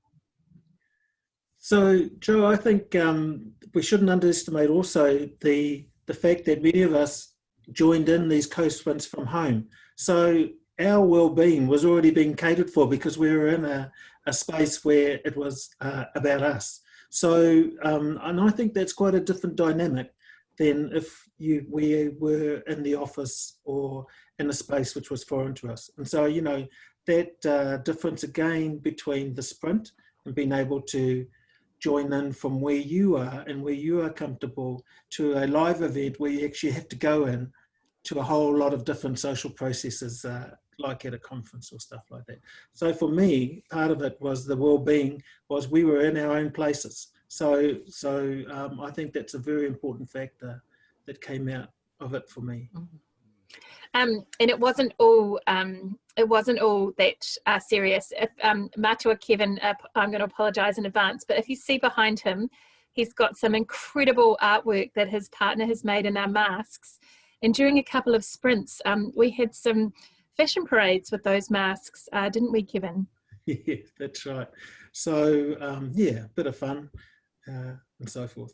So, Joe, I think we shouldn't underestimate also the fact that many of us joined in these co-sprints from home. So our well-being was already being catered for because we were in a space where it was about us. So, and I think that's quite a different dynamic than if we were in the office or in a space which was foreign to us. And so, you know, that difference again between the sprint and being able to join in from where you are and where you are comfortable to a live event where you actually have to go in to a whole lot of different social processes, like at a conference or stuff like that. So for me, part of it was the well-being, was we were in our own places. So I think that's a very important factor that came out of it for me.
And it wasn't all that serious. If Matua Kevin, I'm going to apologise in advance, but if you see behind him, he's got some incredible artwork that his partner has made in our masks. And during a couple of sprints, we had some fashion parades with those masks, didn't we, Kevin?
Yeah, that's right. So yeah, a bit of fun and so forth.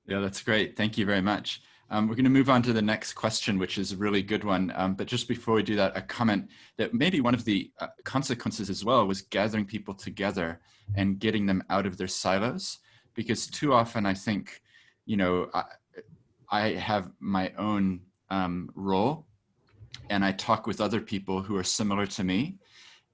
Yeah, that's great. Thank you very much. We're going to move on to the next question, which is a really good one. But just before we do that, a comment that maybe one of the consequences as well was gathering people together and getting them out of their silos. Because too often I think, you know, I have my own role and I talk with other people who are similar to me.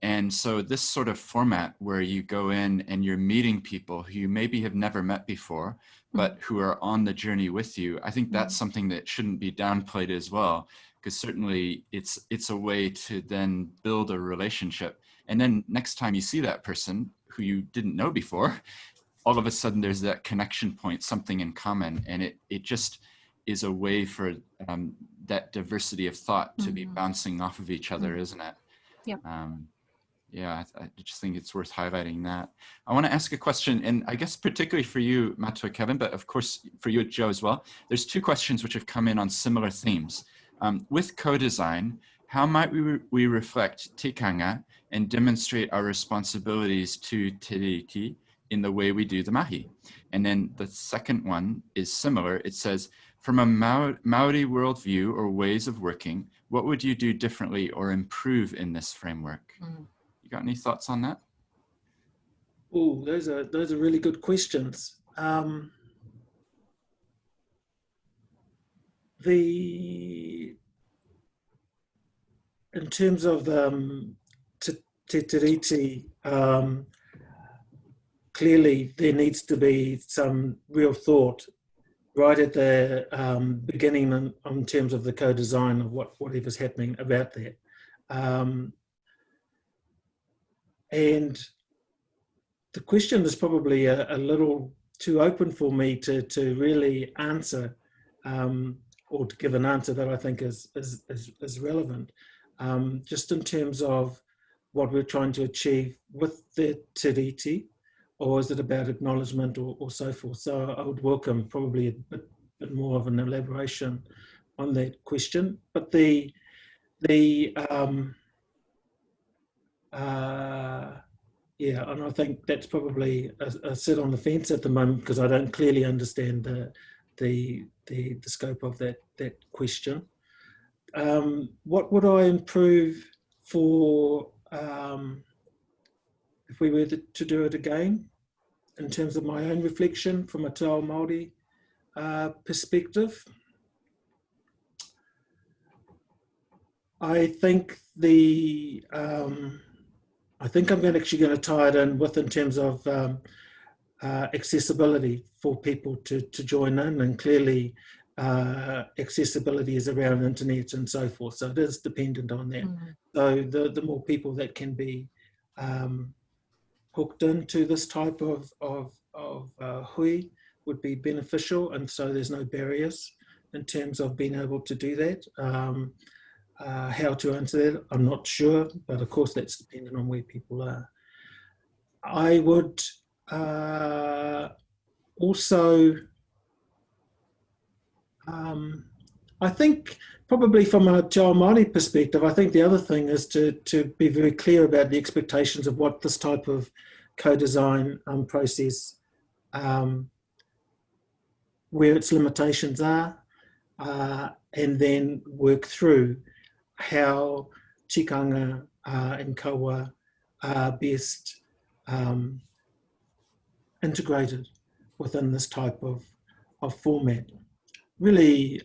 And so this sort of format where you go in and you're meeting people who you maybe have never met before, but who are on the journey with you, I think that's something that shouldn't be downplayed as well, because certainly it's a way to then build a relationship. And then next time you see that person who you didn't know before, all of a sudden there's that connection point, something in common. And it just is a way for that diversity of thought to be bouncing off of each other, isn't it?
Yeah.
Yeah, I just think it's worth highlighting that. I want to ask a question, and I guess particularly for you, Matua Kevin, but of course for you, Joe, as well. There's two questions which have come in on similar themes. With co-design, how might we reflect tikanga and demonstrate our responsibilities to te reti in the way we do the mahi? And then the second one is similar. It says, from a Maori worldview or ways of working, what would you do differently or improve in this framework? You got any thoughts on that?
Oh, those are really good questions. In terms of te reti, clearly there needs to be some real thought right at the beginning in terms of the co-design of whatever's happening about that. And the question is probably a little too open for me to really answer, or to give an answer that I think is relevant. Just in terms of what we're trying to achieve with the te reti, or is it about acknowledgement or so forth? So I would welcome probably a bit more of an elaboration on that question. But yeah, and I think that's probably a sit on the fence at the moment because I don't clearly understand the scope of that question. What would I improve for if we were to do it again, in terms of my own reflection from a Te Ao Māori perspective, I think I'm actually going to tie it in with in terms of accessibility for people to join in, and clearly accessibility is around internet and so forth, so it is dependent on that. So the more people that can be hooked into this type of hui would be beneficial, and so there's no barriers in terms of being able to do that. How to answer that, I'm not sure, but of course that's dependent on where people are. I would also, I think probably from a Te Ao Māori perspective, I think the other thing is to be very clear about the expectations of what this type of co-design process, where its limitations are, and then work through how tikanga and kaua are best integrated within this type of format. Really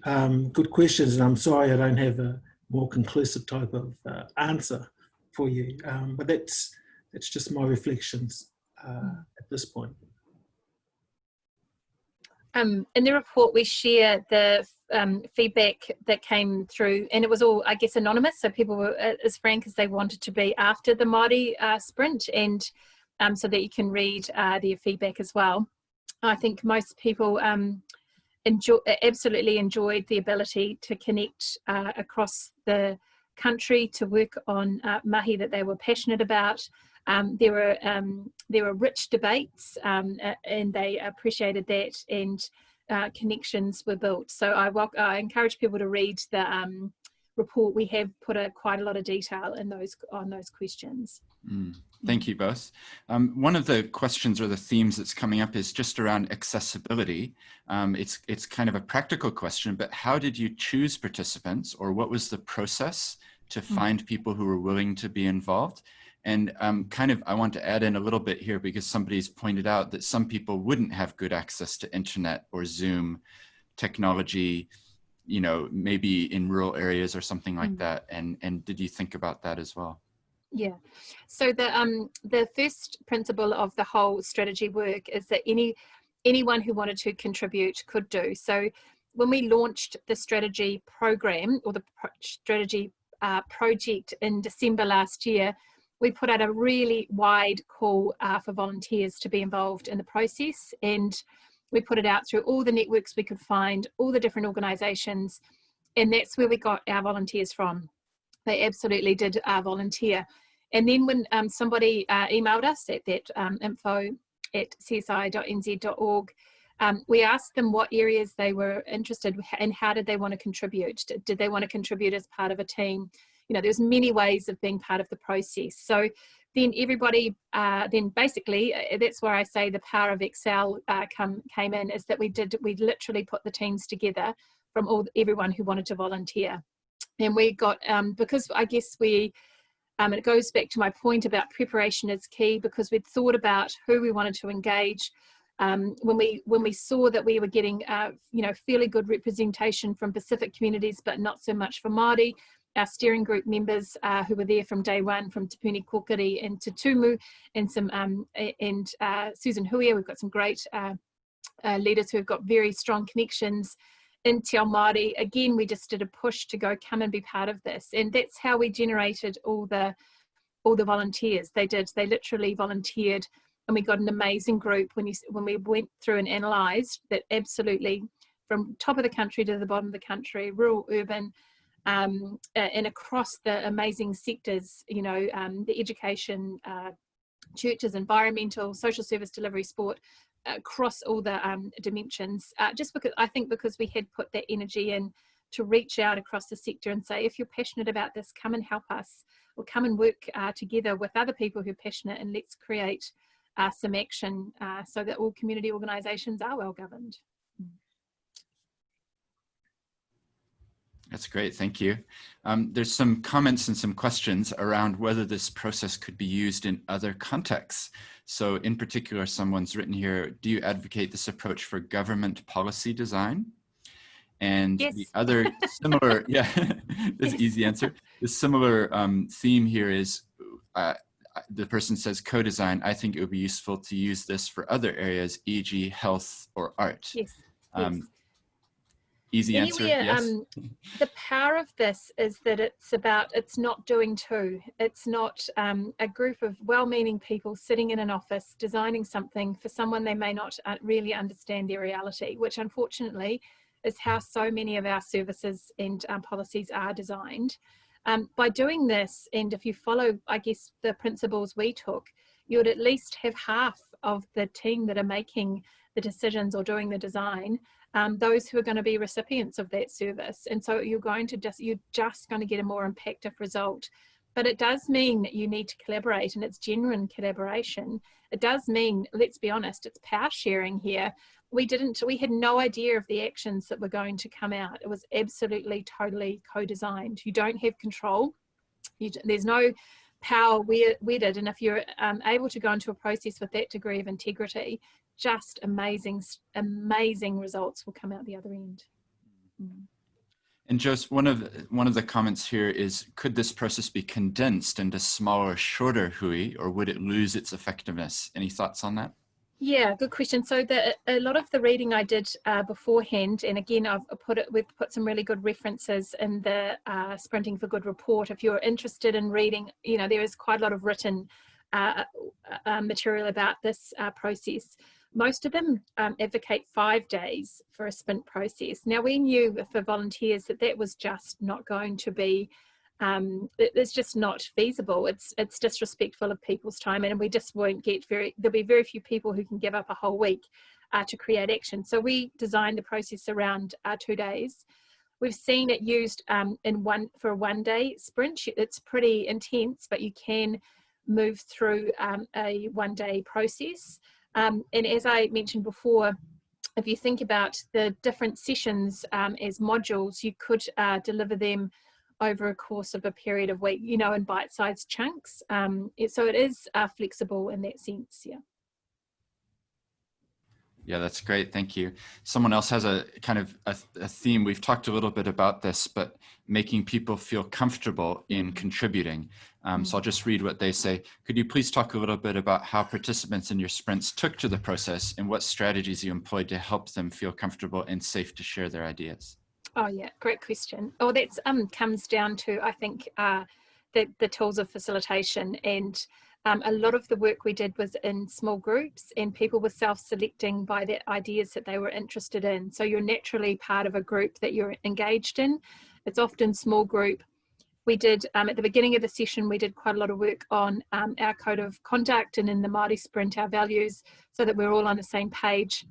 good questions, and I'm sorry I don't have a more conclusive type of answer for you, but that's just my reflections at this point.
In the report we share the feedback that came through, and it was all, I guess, anonymous, so people were as frank as they wanted to be after the Māori sprint, and so that you can read their feedback as well. I think most people absolutely enjoyed the ability to connect across the country to work on mahi that they were passionate about. There were rich debates, and they appreciated that, and connections were built. So I encourage people to read the report. We have put quite a lot of detail in on those questions.
Thank you both. One of the questions or the themes that's coming up is just around accessibility. It's kind of a practical question, but how did you choose participants, or what was the process to find people who were willing to be involved? And I want to add in a little bit here, because somebody's pointed out that some people wouldn't have good access to internet or Zoom technology, you know, maybe in rural areas or something like that. And did you think about that as well?
Yeah. So the first principle of the whole strategy work is that anyone who wanted to contribute could do. So when we launched the strategy program, or the strategy project in December last year, we put out a really wide call for volunteers to be involved in the process, and we put it out through all the networks we could find, all the different organisations, and that's where we got our volunteers from. They absolutely did volunteer. And then when somebody emailed us at that info@csi.nz.org, we asked them what areas they were interested in and how did they want to contribute. Did they want to contribute as part of a team? You know, there's many ways of being part of the process. So then everybody, then basically, that's where I say the power of Excel came in, is that we literally put the teams together from everyone who wanted to volunteer. And we got, because I guess it goes back to my point about preparation is key, because we'd thought about who we wanted to engage. When we saw that we were getting, fairly good representation from Pacific communities, but not so much for Māori, our steering group members who were there from day one, from Te Puni Kokiri and Te Tumu, and Susan Huia, we've got some great leaders who have got very strong connections in Te Ao Māori. Again, we just did a push to go, come and be part of this, and that's how we generated all the volunteers. They literally volunteered, and we got an amazing group when we went through and analysed that, absolutely from top of the country to the bottom of the country, rural, urban, and across the amazing sectors, you know, the education, churches, environmental, social service delivery, sport, across all the dimensions, just because we had put that energy in to reach out across the sector and say, if you're passionate about this, come and help us, or come and work together with other people who are passionate, and let's create some action so that all community organisations are well governed.
That's great, thank you. There's some comments and some questions around whether this process could be used in other contexts. So in particular, someone's written here, do you advocate this approach for government policy design? And
Yes.
the other similar, yeah, this
Yes.
easy answer. The similar theme here is, the person says co-design, I think it would be useful to use this for other areas, e.g. health or art.
Yes. Yes.
Easy answer, yes.
The power of this is that it's not doing two. It's not a group of well-meaning people sitting in an office designing something for someone they may not really understand their reality, which unfortunately is how so many of our services and policies are designed. By doing this, and if you follow, I guess, the principles we took, you would at least have half of the team that are making the decisions or doing the design, those who are going to be recipients of that service. And so you're just going to get a more impactful result. But it does mean that you need to collaborate, and it's genuine collaboration. It does mean, let's be honest, it's power sharing here. We had no idea of the actions that were going to come out. It was absolutely, totally co-designed. You don't have control. There's no power wedded. And if you're able to go into a process with that degree of integrity, just amazing results will come out the other end.
And Joseph, one of the comments here is, could this process be condensed into smaller, shorter hui, or would it lose its effectiveness? Any thoughts on that?
Yeah, good question. So a lot of the reading I did beforehand, and again, we've put some really good references in the Sprinting for Good report. If you're interested in reading, there is quite a lot of written material about this process. Most of them advocate 5 days for a sprint process. Now, we knew for volunteers that was just not going to be, it's just not feasible. It's disrespectful of people's time, and we just won't get there'll be very few people who can give up a whole week to create action. So we designed the process around 2 days. We've seen it used for a 1 day sprint. It's pretty intense, but you can move through a 1 day process. And as I mentioned before, if you think about the different sessions as modules, you could deliver them over a course of a period of week, in bite-sized chunks. So it is flexible in that sense, yeah.
Yeah, that's great. Thank you. Someone else has a kind of a theme. We've talked a little bit about this, but making people feel comfortable in contributing. So I'll just read what they say. Could you please talk a little bit about how participants in your sprints took to the process and what strategies you employed to help them feel comfortable and safe to share their ideas?
Oh yeah, great question. Oh, that comes down to, I think, the tools of facilitation, and a lot of the work we did was in small groups, and people were self-selecting by the ideas that they were interested in. So you're naturally part of a group that you're engaged in. It's often small group. We did, at the beginning of the session, we did quite a lot of work on our code of conduct, and in the Māori sprint, our values, so that we're all on the same page.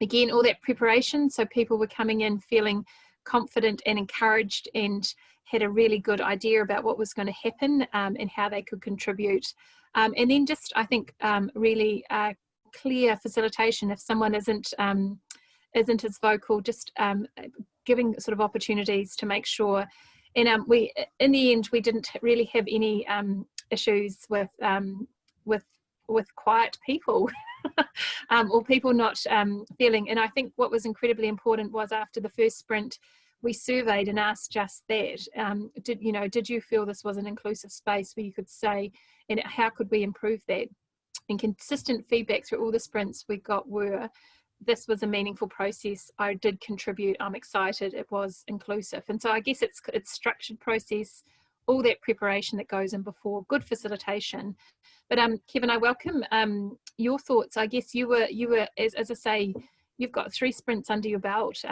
Again, all that preparation, so people were coming in feeling confident and encouraged and had a really good idea about what was going to happen and how they could contribute. And then just, I think, really clear facilitation. If someone isn't as vocal, just giving sort of opportunities to make sure. And we, in the end, we didn't really have any issues with quiet people or people not feeling. And I think what was incredibly important was, after the first sprint, we surveyed and asked just that. Did you feel this was an inclusive space where you could say, and how could we improve that? And consistent feedback through all the sprints we got were, this was a meaningful process. I did contribute. I'm excited. It was inclusive. And so I guess it's structured process, all that preparation that goes in before, good facilitation. But Kevin, I welcome your thoughts. I guess you were as I say, you've got 3 sprints under your belt.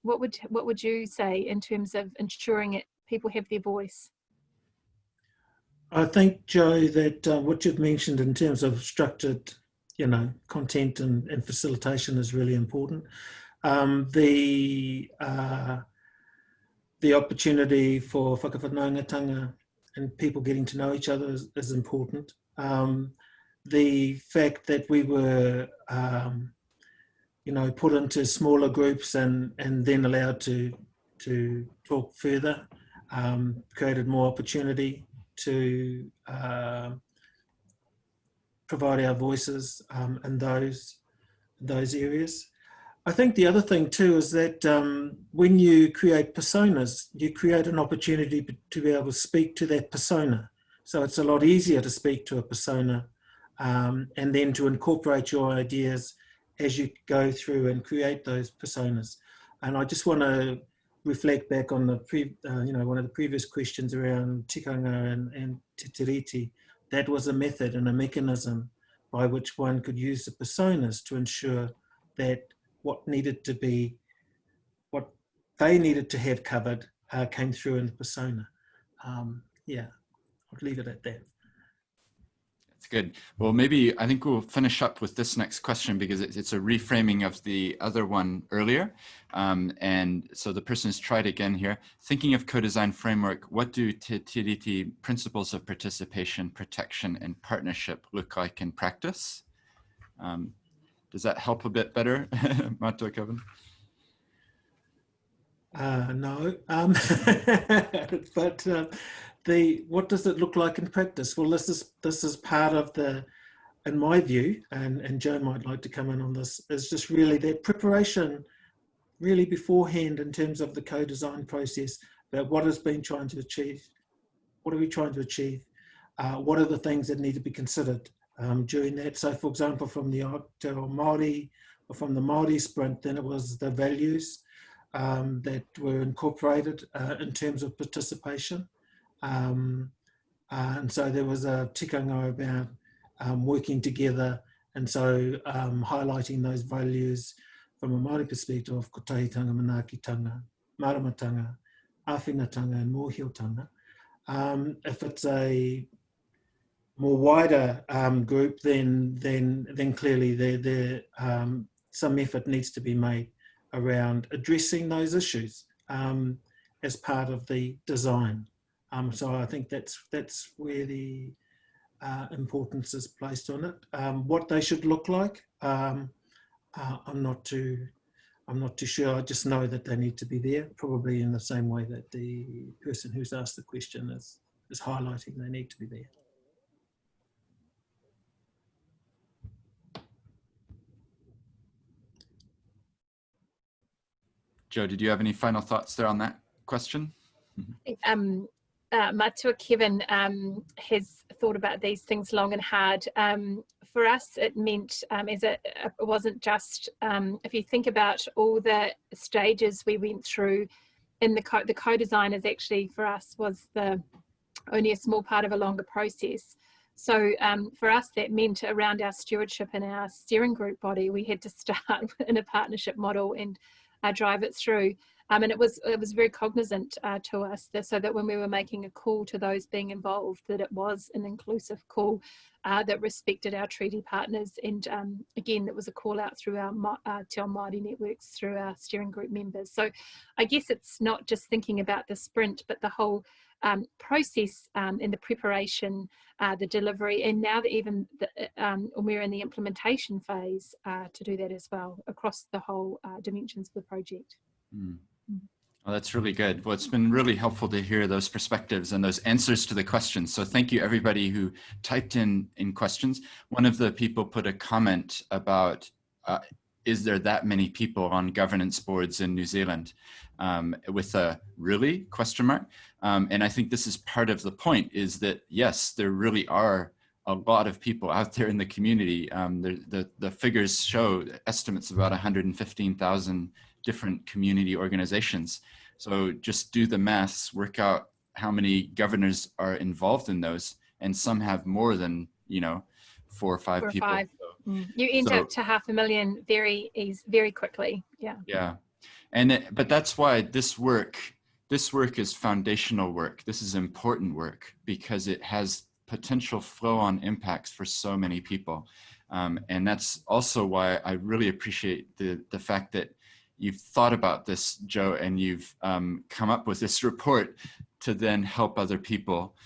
What would you say in terms of ensuring people have their voice?
I think, Joe, that what you've mentioned in terms of structured, content and facilitation is really important. The opportunity for whakawhanaungatanga and people getting to know each other is important. The fact that we were, put into smaller groups and then allowed to to talk further, created more opportunity to provide our voices in those areas. I think the other thing too is that when you create personas, you create an opportunity to be able to speak to that persona. So it's a lot easier to speak to a persona and then to incorporate your ideas as you go through and create those personas. And I just want to reflect back on the one of the previous questions around tikanga and te tiriti. That was a method and a mechanism by which one could use the personas to ensure that what they needed to have covered came through in the persona. Yeah, I'll leave it at that.
That's good. Well, maybe I think we'll finish up with this next question because it's a reframing of the other one earlier. And so the person has tried again here. Thinking of co-design framework, what do Te Tiriti principles of participation, protection, and partnership look like in practice? Does that help a bit better, Matua Kevin?
No, but what does it look like in practice? Well, this is part of in my view, and Joe might like to come in on this, is just really that preparation, really beforehand in terms of the co-design process, about what has been trying to achieve, what are we trying to achieve, what are the things that need to be considered during that. So, for example, from the Aotearoa Māori or from the Māori sprint, then it was the values that were incorporated in terms of participation. And so there was a tikanga about working together, and so highlighting those values from a Māori perspective of kotahitanga, manaakitanga, maramatanga, awhinatanga, and mōhiotanga. If it's a more wider group, then clearly there some effort needs to be made around addressing those issues as part of the design. So I think that's where the importance is placed on it. What they should look like, I'm not too sure. I just know that they need to be there, probably in the same way that the person who's asked the question is highlighting they need to be there.
Joe, did you have any final thoughts there on that question?
Matua Kevin has thought about these things long and hard. For us, it meant it wasn't just, if you think about all the stages we went through in the co-design is actually for us was only a small part of a longer process. So for us, that meant around our stewardship and our steering group body, we had to start in a partnership model and drive it through. And it was very cognizant to us so that when we were making a call to those being involved, that it was an inclusive call that respected our treaty partners. And again, it was a call out through our Te Ao Māori networks, through our steering group members. So I guess it's not just thinking about the sprint, but the whole process and the preparation, the delivery, and now that even when we're in the implementation phase to do that as well across the whole dimensions of the project.
Mm. Well, that's really good. Well, it's been really helpful to hear those perspectives and those answers to the questions. So thank you everybody who typed in questions. One of the people put a comment about, is there that many people on governance boards in New Zealand? With a really question mark. And I think this is part of the point, is that yes, there really are a lot of people out there in the community. The figures show estimates about 115,000 different community organizations. So just do the maths, work out how many governors are involved in those, and some have more than 4 or 5 people. So,
you end up to 500,000 very quickly. Yeah.
But that's why this work is foundational work. This is important work because it has potential flow-on impacts for so many people. And that's also why I really appreciate the fact that you've thought about this, Joe, and you've come up with this report to then help other people,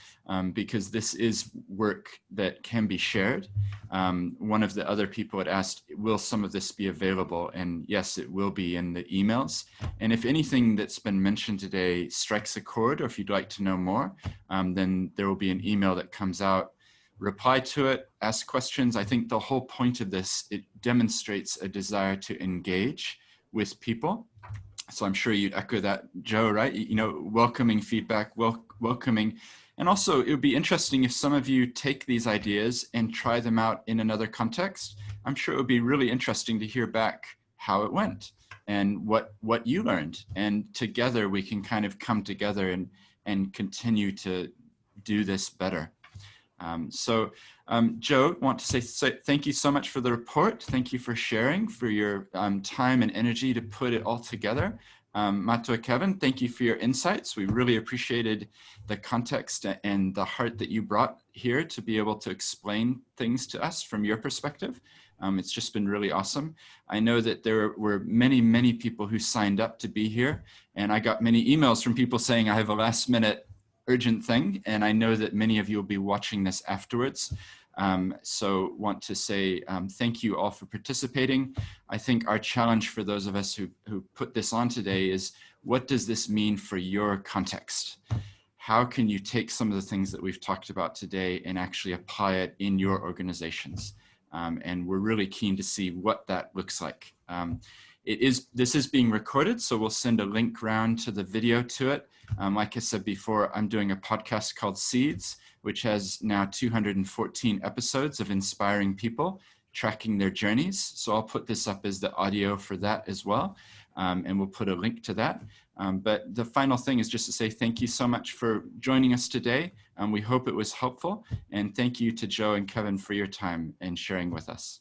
because this is work that can be shared One of the other people had asked, will some of this be available? And yes, it will be in the emails. And if anything that's been mentioned today strikes a chord, or if you'd like to know more, then there will be an email that comes out. Reply to it, ask questions. I think the whole point of this, it demonstrates a desire to engage with people. So I'm sure you'd echo that, Joe, right? You know, welcoming feedback, welcoming. And also, it would be interesting if some of you take these ideas and try them out in another context. I'm sure it would be really interesting to hear back how it went and what you learned. And together we can kind of come together and continue to do this better. Joe, want to say thank you so much for the report. Thank you for sharing, for your time and energy to put it all together. Matua Kevin, thank you for your insights. We really appreciated the context and the heart that you brought here to be able to explain things to us from your perspective. It's just been really awesome. I know that there were many, many people who signed up to be here, and I got many emails from people saying I have a last minute urgent thing, and I know that many of you will be watching this afterwards. So want to say thank you all for participating. I think our challenge for those of us who put this on today is, what does this mean for your context? How can you take some of the things that we've talked about today and actually apply it in your organizations? And we're really keen to see what that looks like. This is being recorded, so we'll send a link round to the video to it. Like I said before, I'm doing a podcast called Seeds, which has now 214 episodes of inspiring people tracking their journeys. So I'll put this up as the audio for that as well. And we'll put a link to that. But the final thing is just to say thank you so much for joining us today. We hope it was helpful. And thank you to Joe and Kevin for your time and sharing with us.